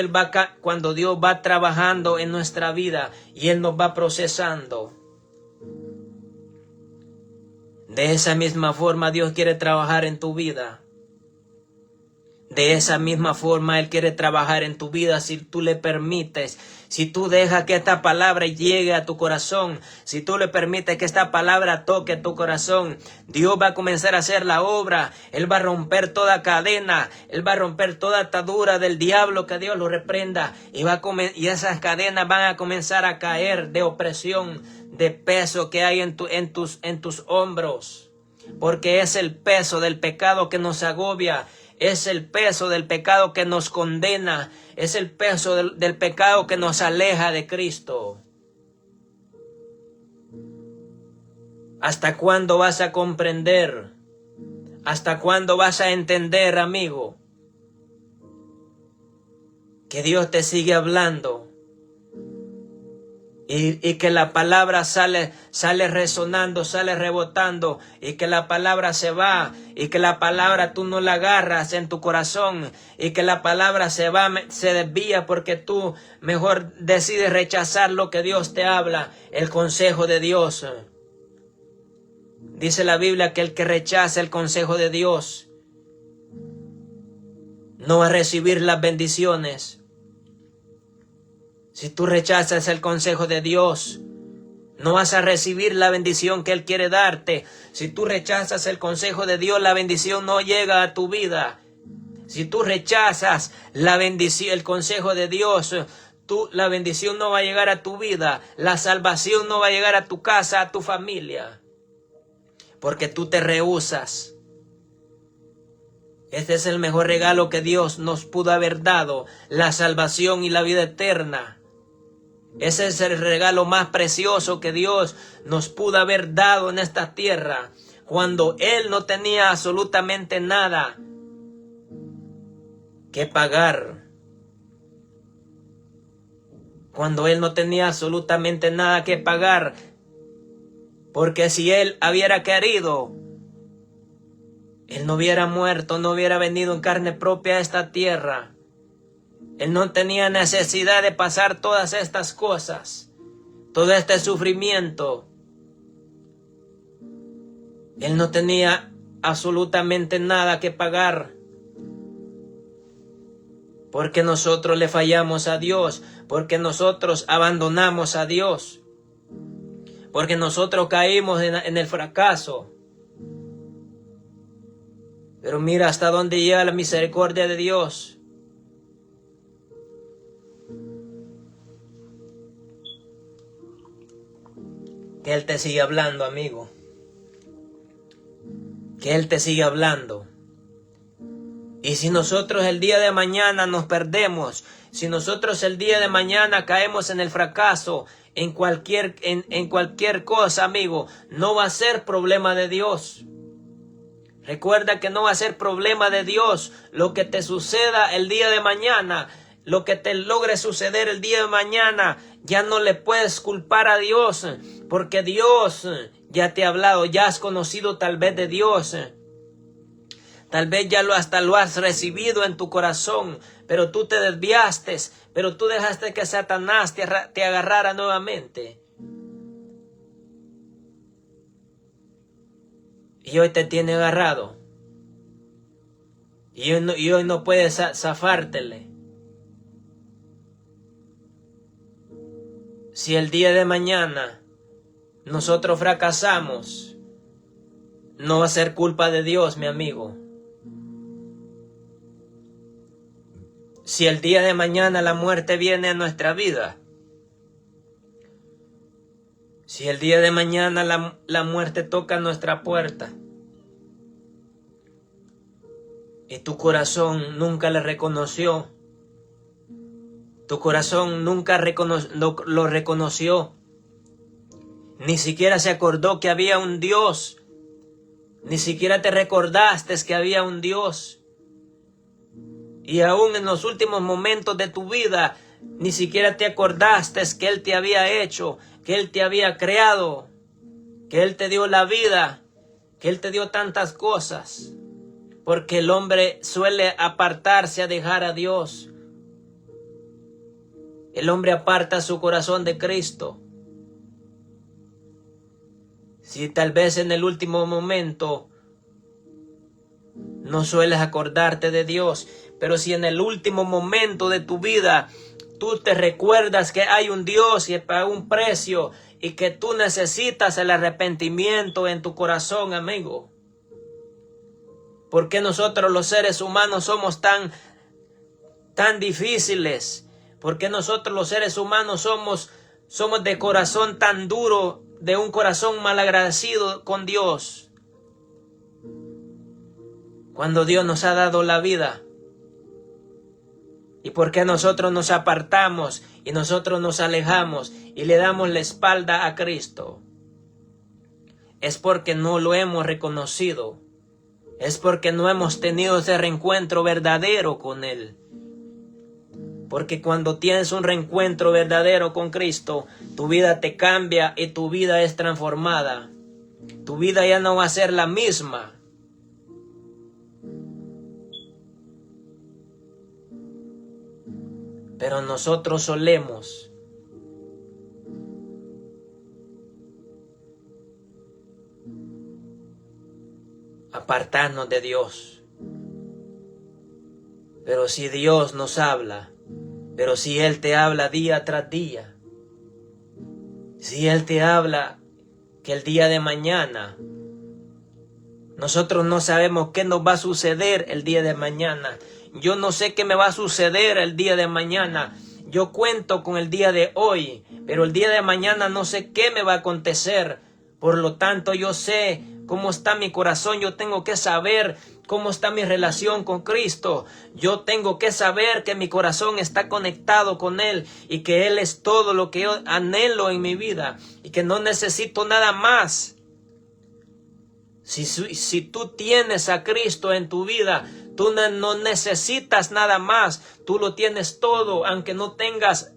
[SPEAKER 1] Dios va trabajando en nuestra vida y Él nos va procesando. De esa misma forma Dios quiere trabajar en tu vida. De esa misma forma Él quiere trabajar en tu vida si tú le permites. Si tú dejas que esta palabra llegue a tu corazón, si tú le permites que esta palabra toque tu corazón, Dios va a comenzar a hacer la obra. Él va a romper toda cadena, Él va a romper toda atadura del diablo, que Dios lo reprenda. Y esas cadenas van a comenzar a caer de opresión, de peso que hay en tus hombros. Porque es el peso del pecado que nos agobia. Es el peso del pecado que nos condena. Es el peso del pecado que nos aleja de Cristo. ¿Hasta cuándo vas a comprender? ¿Hasta cuándo vas a entender, amigo? Que Dios te sigue hablando. Y que la palabra sale resonando, sale rebotando, y que la palabra se va, y que la palabra tú no la agarras en tu corazón, y que la palabra se desvía porque tú mejor decides rechazar lo que Dios te habla, el consejo de Dios. Dice la Biblia que el que rechaza el consejo de Dios no va a recibir las bendiciones. Si tú rechazas el consejo de Dios, no vas a recibir la bendición que Él quiere darte. Si tú rechazas el consejo de Dios, la bendición no llega a tu vida. Si tú rechazas la bendición, el consejo de Dios, la bendición no va a llegar a tu vida. La salvación no va a llegar a tu casa, a tu familia. Porque tú te rehusas. Este es el mejor regalo que Dios nos pudo haber dado, la salvación y la vida eterna. Ese es el regalo más precioso que Dios nos pudo haber dado en esta tierra, cuando Él no tenía absolutamente nada que pagar. Cuando Él no tenía absolutamente nada que pagar, porque si Él hubiera querido, Él no hubiera muerto, no hubiera venido en carne propia a esta tierra. Él no tenía necesidad de pasar todas estas cosas, todo este sufrimiento. Él no tenía absolutamente nada que pagar. Porque nosotros le fallamos a Dios, porque nosotros abandonamos a Dios, porque nosotros caímos en el fracaso. Pero mira hasta dónde llega la misericordia de Dios. Que Él te sigue hablando, amigo. Que Él te sigue hablando. Y si nosotros el día de mañana nos perdemos, si nosotros el día de mañana caemos en el fracaso, en cualquier cosa, amigo, no va a ser problema de Dios. Recuerda que no va a ser problema de Dios lo que te suceda el día de mañana, lo que te logre suceder el día de mañana. Ya no le puedes culpar a Dios, porque Dios ya te ha hablado, ya has conocido tal vez de Dios. Tal vez ya hasta lo has recibido en tu corazón, pero tú te desviaste, pero tú dejaste que Satanás te agarrara nuevamente. Y hoy te tiene agarrado. Y hoy no puedes zafártele. Si el día de mañana nosotros fracasamos, no va a ser culpa de Dios, mi amigo. Si el día de mañana la muerte viene a nuestra vida, si el día de mañana la muerte toca nuestra puerta y tu corazón nunca le reconoció, tu corazón nunca lo reconoció, ni siquiera se acordó que había un Dios, ni siquiera te recordaste que había un Dios, y aún en los últimos momentos de tu vida, ni siquiera te acordaste que Él te había hecho, que Él te había creado, que Él te dio la vida, que Él te dio tantas cosas. Porque el hombre suele apartarse a dejar a Dios. El hombre aparta su corazón de Cristo. Si tal vez en el último momento no sueles acordarte de Dios, pero si en el último momento de tu vida tú te recuerdas que hay un Dios que pagó un precio y que tú necesitas el arrepentimiento en tu corazón, amigo. ¿Por qué nosotros los seres humanos somos tan difíciles? ¿Por qué nosotros los seres humanos somos de corazón tan duro, de un corazón malagradecido con Dios? Cuando Dios nos ha dado la vida. ¿Y por qué nosotros nos apartamos y nosotros nos alejamos y le damos la espalda a Cristo? Es porque no lo hemos reconocido. Es porque no hemos tenido ese reencuentro verdadero con Él. Porque cuando tienes un reencuentro verdadero con Cristo, tu vida te cambia y tu vida es transformada. Tu vida ya no va a ser la misma. Pero nosotros solemos apartarnos de Dios. Pero si Dios nos habla, pero si Él te habla día tras día, si Él te habla que el día de mañana, nosotros no sabemos qué nos va a suceder el día de mañana. Yo no sé qué me va a suceder el día de mañana. Yo cuento con el día de hoy, pero el día de mañana no sé qué me va a acontecer. Por lo tanto, yo sé cómo está mi corazón. Yo tengo que saber cómo está mi relación con Cristo. Yo tengo que saber que mi corazón está conectado con Él y que Él es todo lo que yo anhelo en mi vida y que no necesito nada más. Si tú tienes a Cristo en tu vida, tú no necesitas nada más. Tú lo tienes todo, aunque no tengas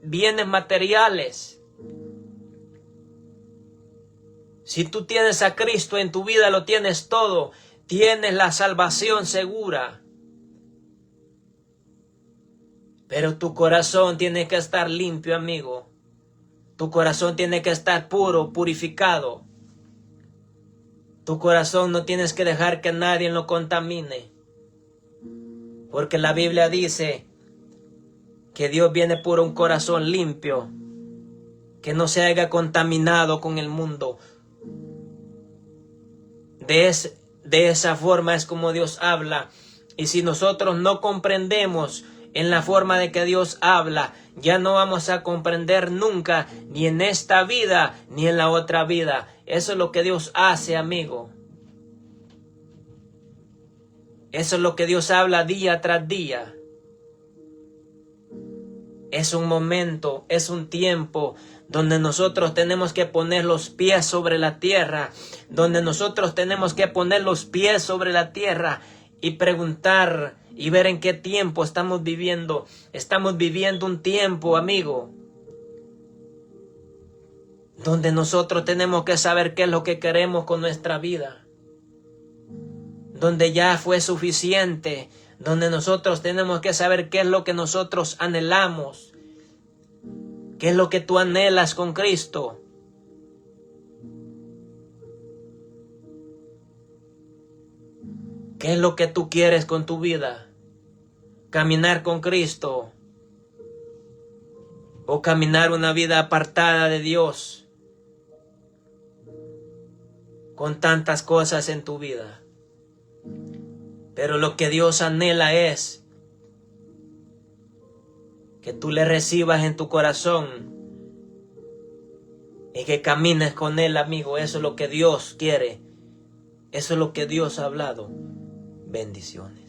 [SPEAKER 1] bienes materiales. Si tú tienes a Cristo en tu vida, lo tienes todo. Tienes la salvación segura. Pero tu corazón tiene que estar limpio, amigo. Tu corazón tiene que estar puro, purificado. Tu corazón no tienes que dejar que nadie lo contamine. Porque la Biblia dice que Dios viene por un corazón limpio, que no se haya contaminado con el mundo. De esa forma es como Dios habla. Y si nosotros no comprendemos en la forma de que Dios habla, ya no vamos a comprender nunca, ni en esta vida, ni en la otra vida. Eso es lo que Dios hace, amigo. Eso es lo que Dios habla día tras día. Es un momento, es un tiempo donde nosotros tenemos que poner los pies sobre la tierra, donde nosotros tenemos que poner los pies sobre la tierra y preguntar y ver en qué tiempo estamos viviendo. Estamos viviendo un tiempo, amigo, donde nosotros tenemos que saber qué es lo que queremos con nuestra vida, donde ya fue suficiente, donde nosotros tenemos que saber qué es lo que nosotros anhelamos, qué es lo que tú anhelas con Cristo. ¿Qué es lo que tú quieres con tu vida? ¿Caminar con Cristo o caminar una vida apartada de Dios con tantas cosas en tu vida? Pero lo que Dios anhela es que tú le recibas en tu corazón y que camines con Él, amigo. Eso es lo que Dios quiere. Eso es lo que Dios ha hablado. Bendiciones.